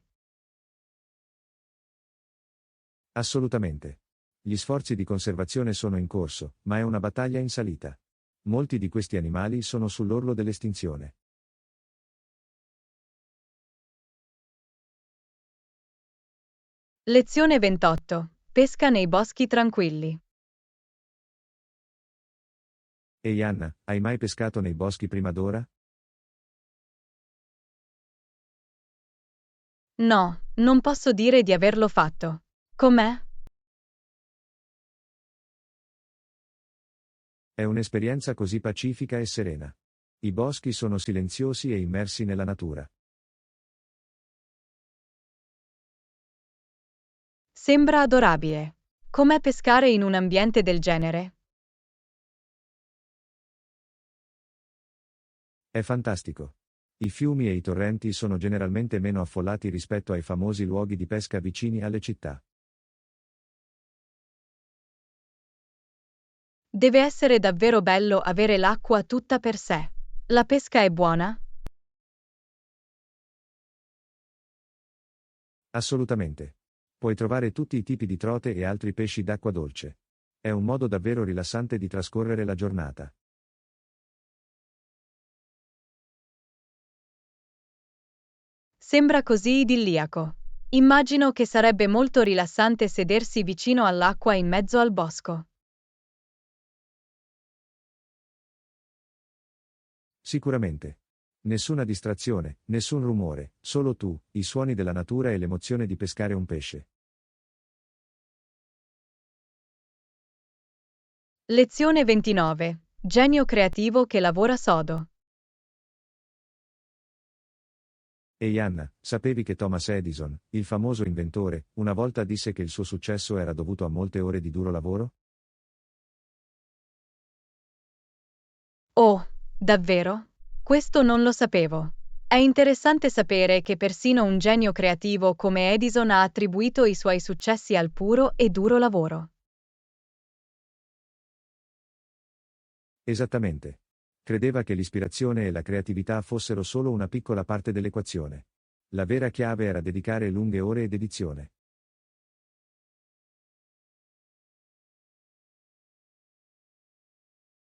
Assolutamente. Gli sforzi di conservazione sono in corso, ma è una battaglia in salita. Molti di questi animali sono sull'orlo dell'estinzione. Lezione 28. Pesca nei boschi tranquilli. Ehi Anna, hai mai pescato nei boschi prima d'ora? No, non posso dire di averlo fatto. Com'è? È un'esperienza così pacifica e serena. I boschi sono silenziosi e immersi nella natura. Sembra adorabile. Com'è pescare in un ambiente del genere? È fantastico. I fiumi e i torrenti sono generalmente meno affollati rispetto ai famosi luoghi di pesca vicini alle città. Deve essere davvero bello avere l'acqua tutta per sé. La pesca è buona? Assolutamente. Puoi trovare tutti i tipi di trote e altri pesci d'acqua dolce. È un modo davvero rilassante di trascorrere la giornata. Sembra così idilliaco. Immagino che sarebbe molto rilassante sedersi vicino all'acqua in mezzo al bosco. Sicuramente. Nessuna distrazione, nessun rumore, solo tu, i suoni della natura e l'emozione di pescare un pesce. Lezione 29. Genio creativo che lavora sodo. Ehi Anna, sapevi che Thomas Edison, il famoso inventore, una volta disse che il suo successo era dovuto a molte ore di duro lavoro? Oh, davvero? Questo non lo sapevo. È interessante sapere che persino un genio creativo come Edison ha attribuito i suoi successi al puro e duro lavoro. Esattamente. Credeva che l'ispirazione e la creatività fossero solo una piccola parte dell'equazione. La vera chiave era dedicare lunghe ore e dedizione.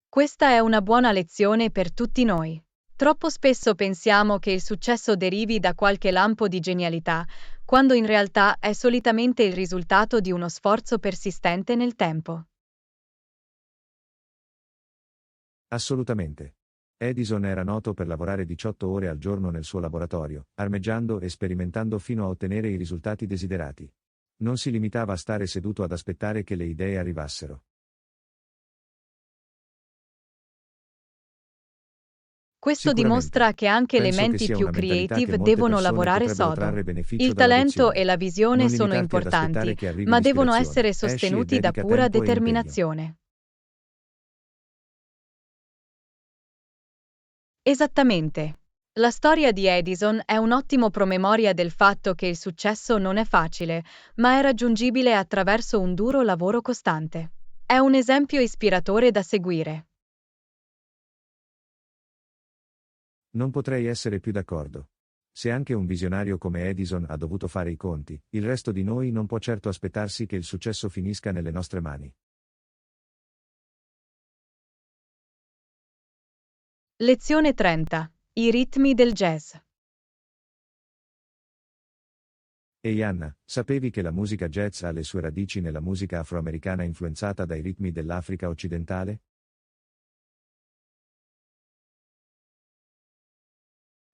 Questa è una buona lezione per tutti noi. Troppo spesso pensiamo che il successo derivi da qualche lampo di genialità, quando in realtà è solitamente il risultato di uno sforzo persistente nel tempo. Assolutamente. Edison era noto per lavorare 18 ore al giorno nel suo laboratorio, armeggiando e sperimentando fino a ottenere i risultati desiderati. Non si limitava a stare seduto ad aspettare che le idee arrivassero. Questo Sicuramente. dimostra che anche le Penso che menti sia più una mentalità che creative molte devono persone lavorare potrebbero sodo. trarre beneficio Il talento e dall'adozione. la visione Non sono limitarti ad aspettare importanti, che arrivi ma devono l'ispirazione. essere Esci e sostenuti da dedica pura tempo e impegno. determinazione. Esattamente. La storia di Edison è un ottimo promemoria del fatto che il successo non è facile, ma è raggiungibile attraverso un duro lavoro costante. È un esempio ispiratore da seguire. Non potrei essere più d'accordo. Se anche un visionario come Edison ha dovuto fare i conti, il resto di noi non può certo aspettarsi che il successo finisca nelle nostre mani. Lezione 30. I ritmi del jazz. Ehi Anna, sapevi che la musica jazz ha le sue radici nella musica afroamericana influenzata dai ritmi dell'Africa occidentale?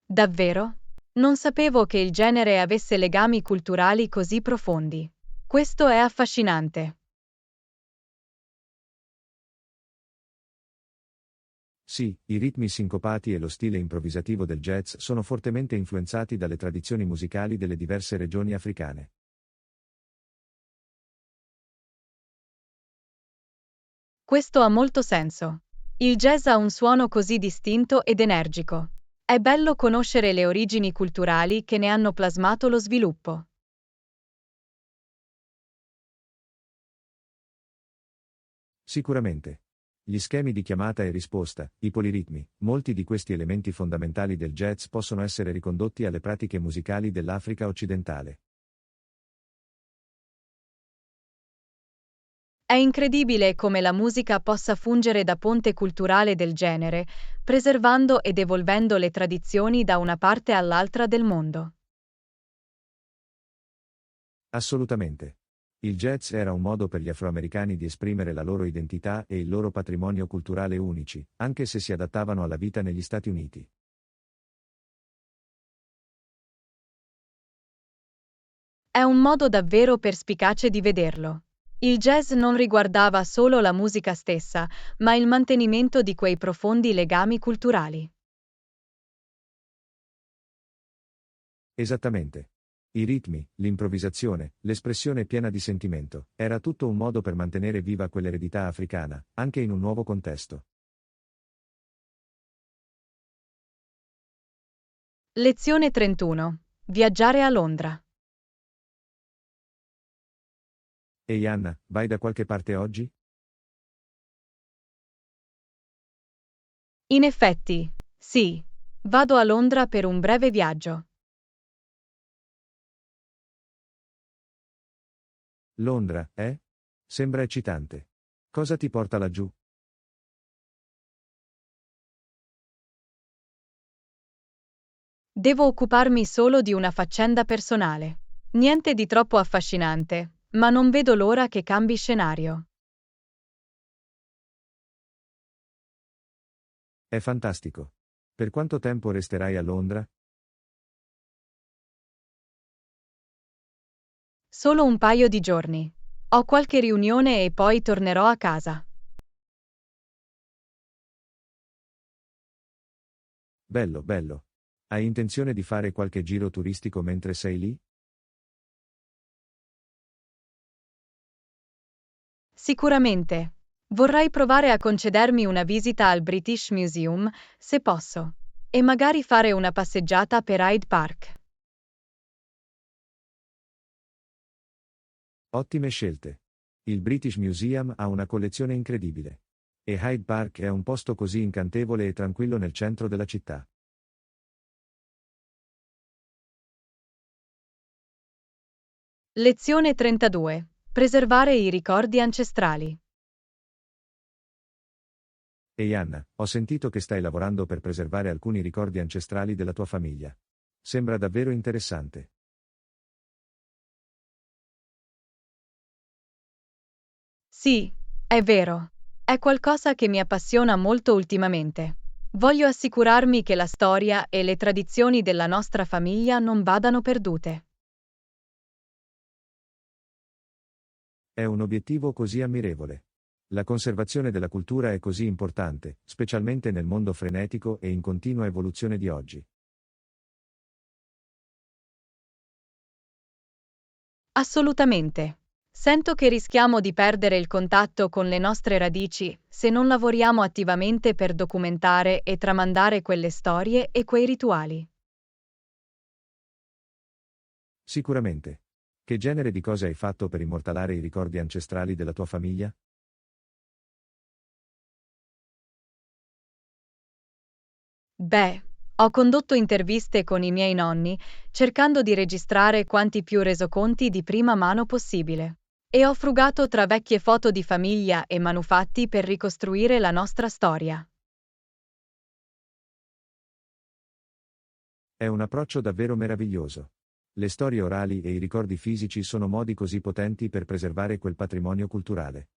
Davvero? Non sapevo che il genere avesse legami culturali così profondi. Questo è affascinante. Sì, i ritmi sincopati e lo stile improvvisativo del jazz sono fortemente influenzati dalle tradizioni musicali delle diverse regioni africane. Questo ha molto senso. Il jazz ha un suono così distinto ed energico. È bello conoscere le origini culturali che ne hanno plasmato lo sviluppo. Sicuramente. Gli schemi di chiamata e risposta, i poliritmi, molti di questi elementi fondamentali del jazz possono essere ricondotti alle pratiche musicali dell'Africa occidentale. È incredibile come la musica possa fungere da ponte culturale del genere, preservando ed evolvendo le tradizioni da una parte all'altra del mondo. Assolutamente. Il jazz era un modo per gli afroamericani di esprimere la loro identità e il loro patrimonio culturale unici, anche se si adattavano alla vita negli Stati Uniti. È un modo davvero perspicace di vederlo. Il jazz non riguardava solo la musica stessa, ma il mantenimento di quei profondi legami culturali. Esattamente. I ritmi, l'improvvisazione, l'espressione piena di sentimento, era tutto un modo per mantenere viva quell'eredità africana, anche in un nuovo contesto. Lezione 31. Viaggiare a Londra. Ehi Anna, vai da qualche parte oggi? In effetti, sì. Vado a Londra per un breve viaggio. Londra, eh? Sembra eccitante. Cosa ti porta laggiù? Devo occuparmi solo di una faccenda personale. Niente di troppo affascinante, ma non vedo l'ora che cambi scenario. È fantastico. Per quanto tempo resterai a Londra? Solo un paio di giorni. Ho qualche riunione e poi tornerò a casa. Bello, bello. Hai intenzione di fare qualche giro turistico mentre sei lì? Sicuramente. Vorrei provare a concedermi una visita al British Museum, se posso. E magari fare una passeggiata per Hyde Park. Ottime scelte. Il British Museum ha una collezione incredibile. E Hyde Park è un posto così incantevole e tranquillo nel centro della città. Lezione 32. Preservare i ricordi ancestrali. Ehi Anna, ho sentito che stai lavorando per preservare alcuni ricordi ancestrali della tua famiglia. Sembra davvero interessante. Sì, è vero. È qualcosa che mi appassiona molto ultimamente. Voglio assicurarmi che la storia e le tradizioni della nostra famiglia non vadano perdute. È un obiettivo così ammirevole. La conservazione della cultura è così importante, specialmente nel mondo frenetico e in continua evoluzione di oggi. Assolutamente. Sento che rischiamo di perdere il contatto con le nostre radici se non lavoriamo attivamente per documentare e tramandare quelle storie e quei rituali. Sicuramente. Che genere di cose hai fatto per immortalare i ricordi ancestrali della tua famiglia? Beh, ho condotto interviste con i miei nonni, cercando di registrare quanti più resoconti di prima mano possibile. E ho frugato tra vecchie foto di famiglia e manufatti per ricostruire la nostra storia. È un approccio davvero meraviglioso. Le storie orali e i ricordi fisici sono modi così potenti per preservare quel patrimonio culturale.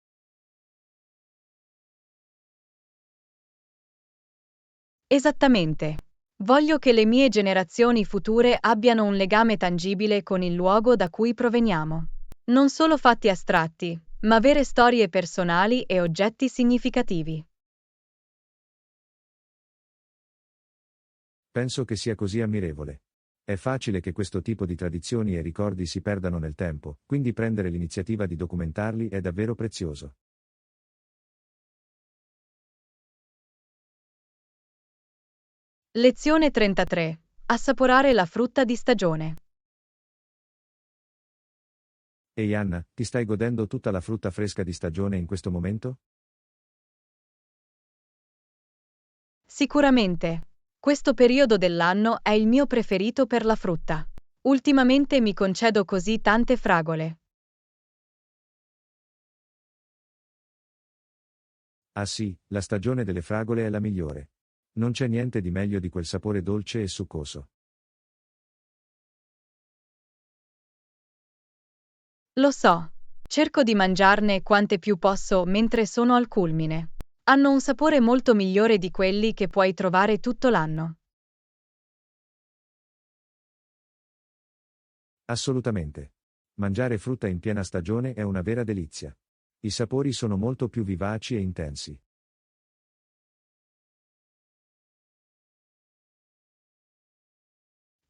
Esattamente. Voglio che le mie generazioni future abbiano un legame tangibile con il luogo da cui proveniamo. Non solo fatti astratti, ma vere storie personali e oggetti significativi. Penso che sia così ammirevole. È facile che questo tipo di tradizioni e ricordi si perdano nel tempo, quindi prendere l'iniziativa di documentarli è davvero prezioso. Lezione 33. Assaporare la frutta di stagione. Ehi Anna, ti stai godendo tutta la frutta fresca di stagione in questo momento? Sicuramente. Questo periodo dell'anno è il mio preferito per la frutta. Ultimamente mi concedo così tante fragole. Ah sì, la stagione delle fragole è la migliore. Non c'è niente di meglio di quel sapore dolce e succoso. Lo so. Cerco di mangiarne quante più posso mentre sono al culmine. Hanno un sapore molto migliore di quelli che puoi trovare tutto l'anno. Assolutamente. Mangiare frutta in piena stagione è una vera delizia. I sapori sono molto più vivaci e intensi.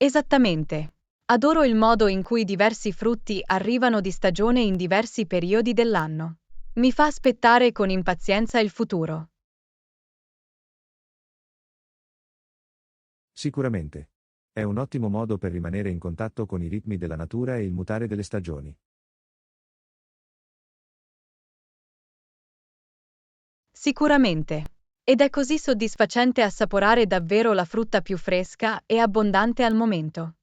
Esattamente. Adoro il modo in cui diversi frutti arrivano di stagione in diversi periodi dell'anno. Mi fa aspettare con impazienza il futuro. Sicuramente. È un ottimo modo per rimanere in contatto con i ritmi della natura e il mutare delle stagioni. Sicuramente. Ed è così soddisfacente assaporare davvero la frutta più fresca e abbondante al momento.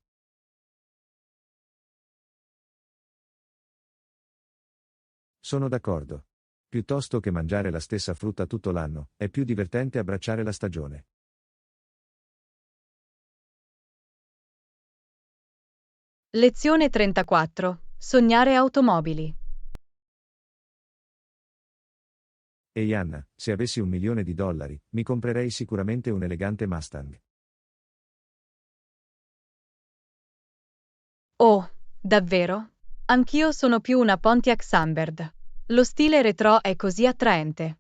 Sono d'accordo. Piuttosto che mangiare la stessa frutta tutto l'anno, è più divertente abbracciare la stagione. Lezione 34. Sognare automobili. Ehi Anna, se avessi $1.000.000, mi comprerei sicuramente un elegante Mustang. Oh, davvero? Anch'io sono più una Pontiac Sunbird. Lo stile retro è così attraente.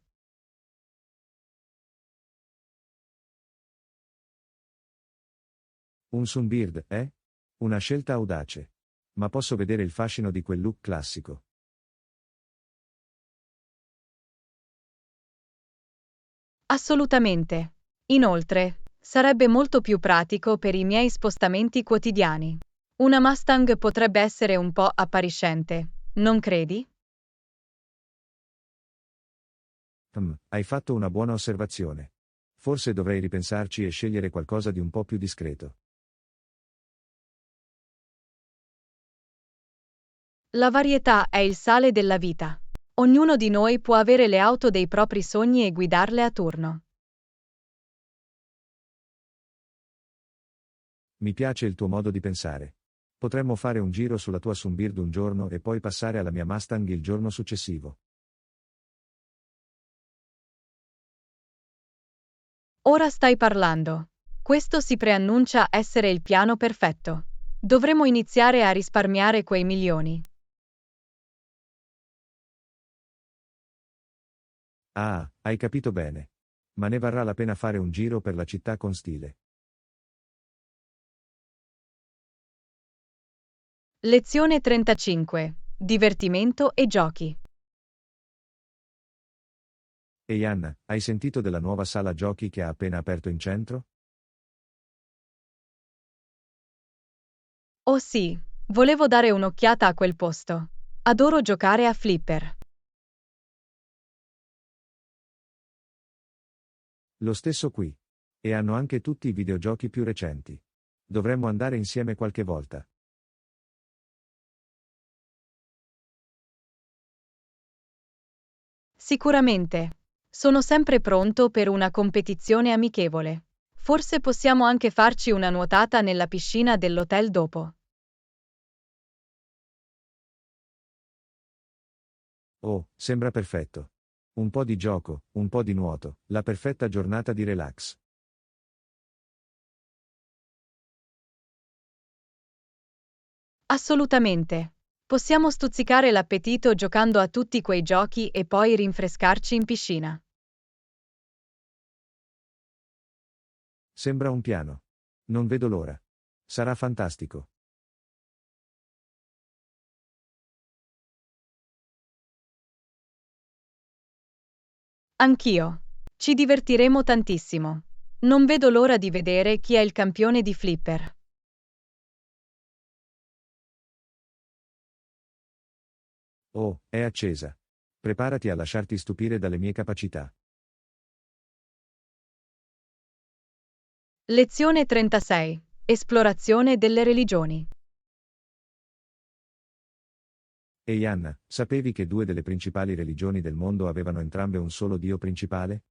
Un Sunbird, eh? Una scelta audace. Ma posso vedere il fascino di quel look classico. Assolutamente. Inoltre, sarebbe molto più pratico per i miei spostamenti quotidiani. Una Mustang potrebbe essere un po' appariscente, non credi? Hai fatto una buona osservazione. Forse dovrei ripensarci e scegliere qualcosa di un po' più discreto. La varietà è il sale della vita. Ognuno di noi può avere le auto dei propri sogni e guidarle a turno. Mi piace il tuo modo di pensare. Potremmo fare un giro sulla tua Sunbird un giorno e poi passare alla mia Mustang il giorno successivo. Ora stai parlando. Questo si preannuncia essere il piano perfetto. Dovremmo iniziare a risparmiare quei milioni. Ah, hai capito bene. Ma ne varrà la pena fare un giro per la città con stile. Lezione 35. Divertimento e giochi. Ehi Anna, hai sentito della nuova sala giochi che ha appena aperto in centro? Oh sì, volevo dare un'occhiata a quel posto. Adoro giocare a flipper. Lo stesso qui. E hanno anche tutti i videogiochi più recenti. Dovremmo andare insieme qualche volta. Sicuramente. Sono sempre pronto per una competizione amichevole. Forse possiamo anche farci una nuotata nella piscina dell'hotel dopo. Oh, sembra perfetto. Un po' di gioco, un po' di nuoto, la perfetta giornata di relax. Assolutamente. Possiamo stuzzicare l'appetito giocando a tutti quei giochi e poi rinfrescarci in piscina. Sembra un piano. Non vedo l'ora. Sarà fantastico. Anch'io. Ci divertiremo tantissimo. Non vedo l'ora di vedere chi è il campione di flipper. Oh, è accesa. Preparati a lasciarti stupire dalle mie capacità. Lezione 36. Esplorazione delle religioni. Ehi Anna, sapevi che due delle principali religioni del mondo avevano entrambe un solo dio principale?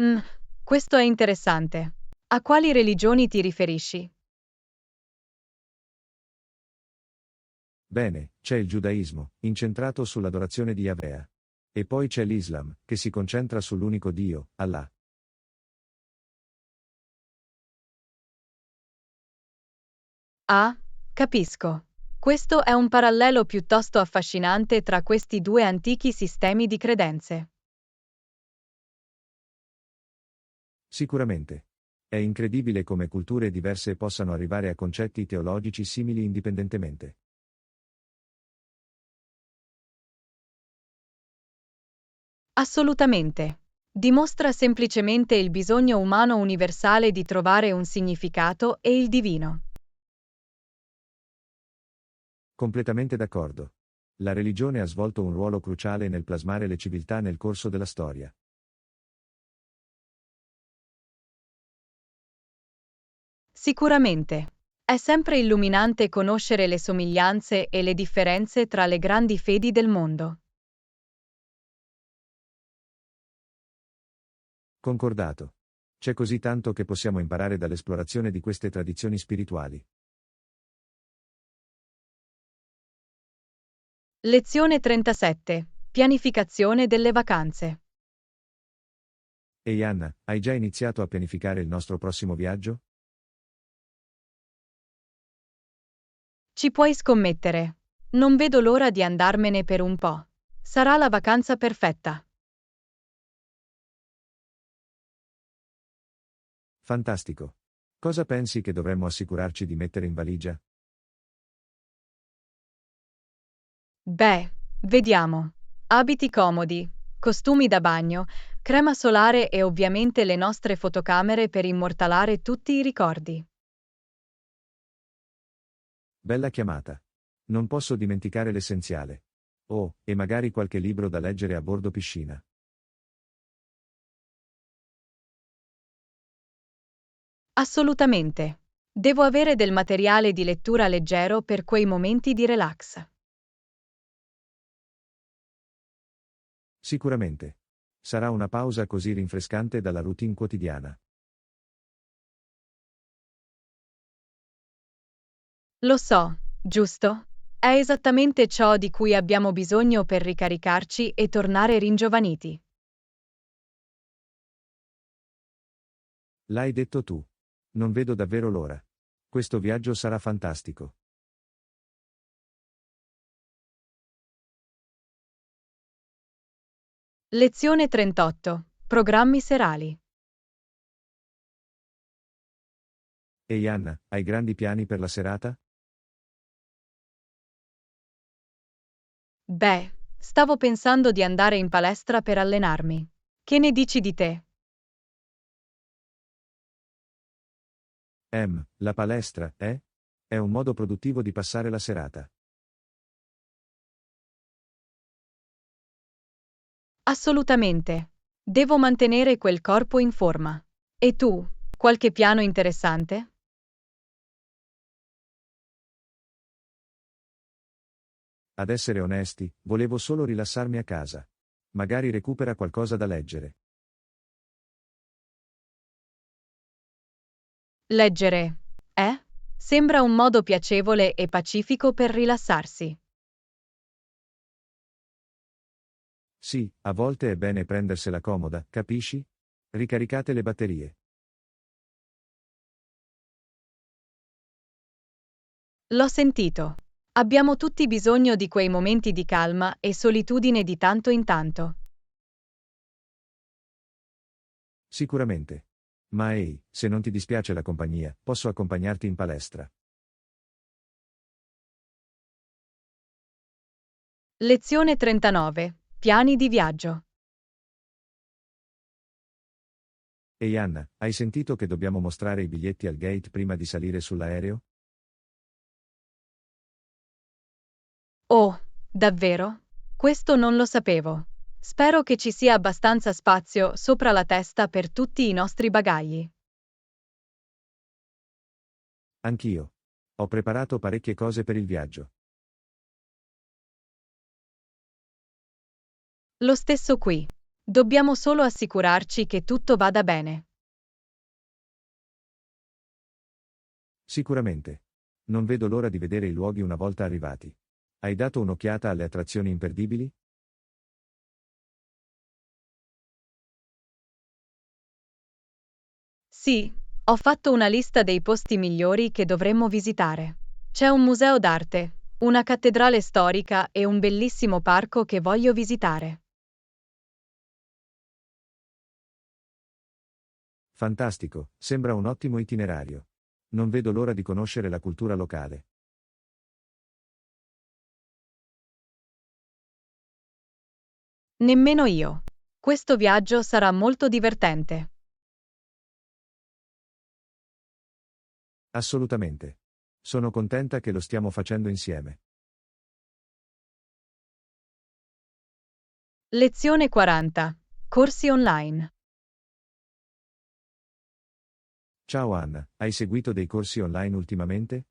Mm, questo è interessante. A quali religioni ti riferisci? Bene, c'è il giudaismo, incentrato sull'adorazione di Yahweh. E poi c'è l'Islam, che si concentra sull'unico Dio, Allah. Ah, capisco. Questo è un parallelo piuttosto affascinante tra questi due antichi sistemi di credenze. Sicuramente. È incredibile come culture diverse possano arrivare a concetti teologici simili indipendentemente. Assolutamente. Dimostra semplicemente il bisogno umano universale di trovare un significato e il divino. Completamente d'accordo. La religione ha svolto un ruolo cruciale nel plasmare le civiltà nel corso della storia. Sicuramente. È sempre illuminante conoscere le somiglianze e le differenze tra le grandi fedi del mondo. Concordato. C'è così tanto che possiamo imparare dall'esplorazione di queste tradizioni spirituali. Lezione 37. Pianificazione delle vacanze. Ehi Anna, hai già iniziato a pianificare il nostro prossimo viaggio? Ci puoi scommettere. Non vedo l'ora di andarmene per un po'. Sarà la vacanza perfetta. Fantastico. Cosa pensi che dovremmo assicurarci di mettere in valigia? Beh, vediamo. Abiti comodi, costumi da bagno, crema solare e ovviamente le nostre fotocamere per immortalare tutti i ricordi. Bella chiamata. Non posso dimenticare l'essenziale. Oh, e magari qualche libro da leggere a bordo piscina. Assolutamente. Devo avere del materiale di lettura leggero per quei momenti di relax. Sicuramente. Sarà una pausa così rinfrescante dalla routine quotidiana. Lo so, giusto? È esattamente ciò di cui abbiamo bisogno per ricaricarci e tornare ringiovaniti. L'hai detto tu. Non vedo davvero l'ora. Questo viaggio sarà fantastico. Lezione 38. Programmi serali. Ehi Anna, hai grandi piani per la serata? Beh, stavo pensando di andare in palestra per allenarmi. Che ne dici di te? La palestra, eh? È un modo produttivo di passare la serata. Assolutamente. Devo mantenere quel corpo in forma. E tu, qualche piano interessante? Ad essere onesti, volevo solo rilassarmi a casa. Magari recupera qualcosa da leggere. Leggere. Eh? Sembra un modo piacevole e pacifico per rilassarsi. Sì, a volte è bene prendersela comoda, capisci? Ricaricate le batterie. L'ho sentito. Abbiamo tutti bisogno di quei momenti di calma e solitudine di tanto in tanto. Sicuramente. Ma ehi, se non ti dispiace la compagnia, posso accompagnarti in palestra. Lezione 39. Piani di viaggio. Ehi Anna, hai sentito che dobbiamo mostrare i biglietti al gate prima di salire sull'aereo? Oh, davvero? Questo non lo sapevo. Spero che ci sia abbastanza spazio sopra la testa per tutti i nostri bagagli. Anch'io. Ho preparato parecchie cose per il viaggio. Lo stesso qui. Dobbiamo solo assicurarci che tutto vada bene. Sicuramente. Non vedo l'ora di vedere i luoghi una volta arrivati. Hai dato un'occhiata alle attrazioni imperdibili? Sì, ho fatto una lista dei posti migliori che dovremmo visitare. C'è un museo d'arte, una cattedrale storica e un bellissimo parco che voglio visitare. Fantastico, sembra un ottimo itinerario. Non vedo l'ora di conoscere la cultura locale. Nemmeno io. Questo viaggio sarà molto divertente. Assolutamente. Sono contenta che lo stiamo facendo insieme. Lezione 40. Corsi online. Ciao Anna, hai seguito dei corsi online ultimamente?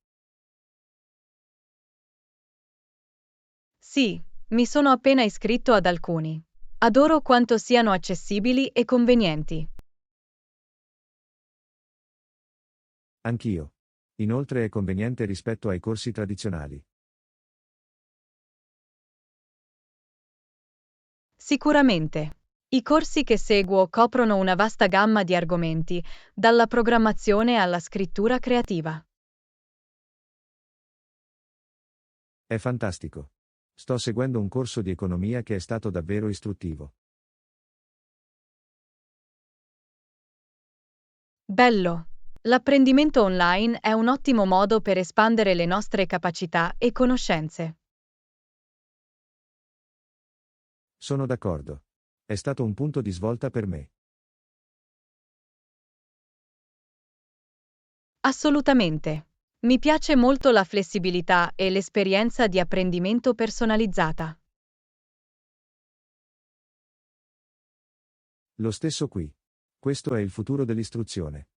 Sì, mi sono appena iscritto ad alcuni. Adoro quanto siano accessibili e convenienti. Anch'io. Inoltre è conveniente rispetto ai corsi tradizionali. Sicuramente. I corsi che seguo coprono una vasta gamma di argomenti, dalla programmazione alla scrittura creativa. È fantastico. Sto seguendo un corso di economia che è stato davvero istruttivo. Bello! L'apprendimento online è un ottimo modo per espandere le nostre capacità e conoscenze. Sono d'accordo. È stato un punto di svolta per me. Assolutamente. Mi piace molto la flessibilità e l'esperienza di apprendimento personalizzata. Lo stesso qui. Questo è il futuro dell'istruzione.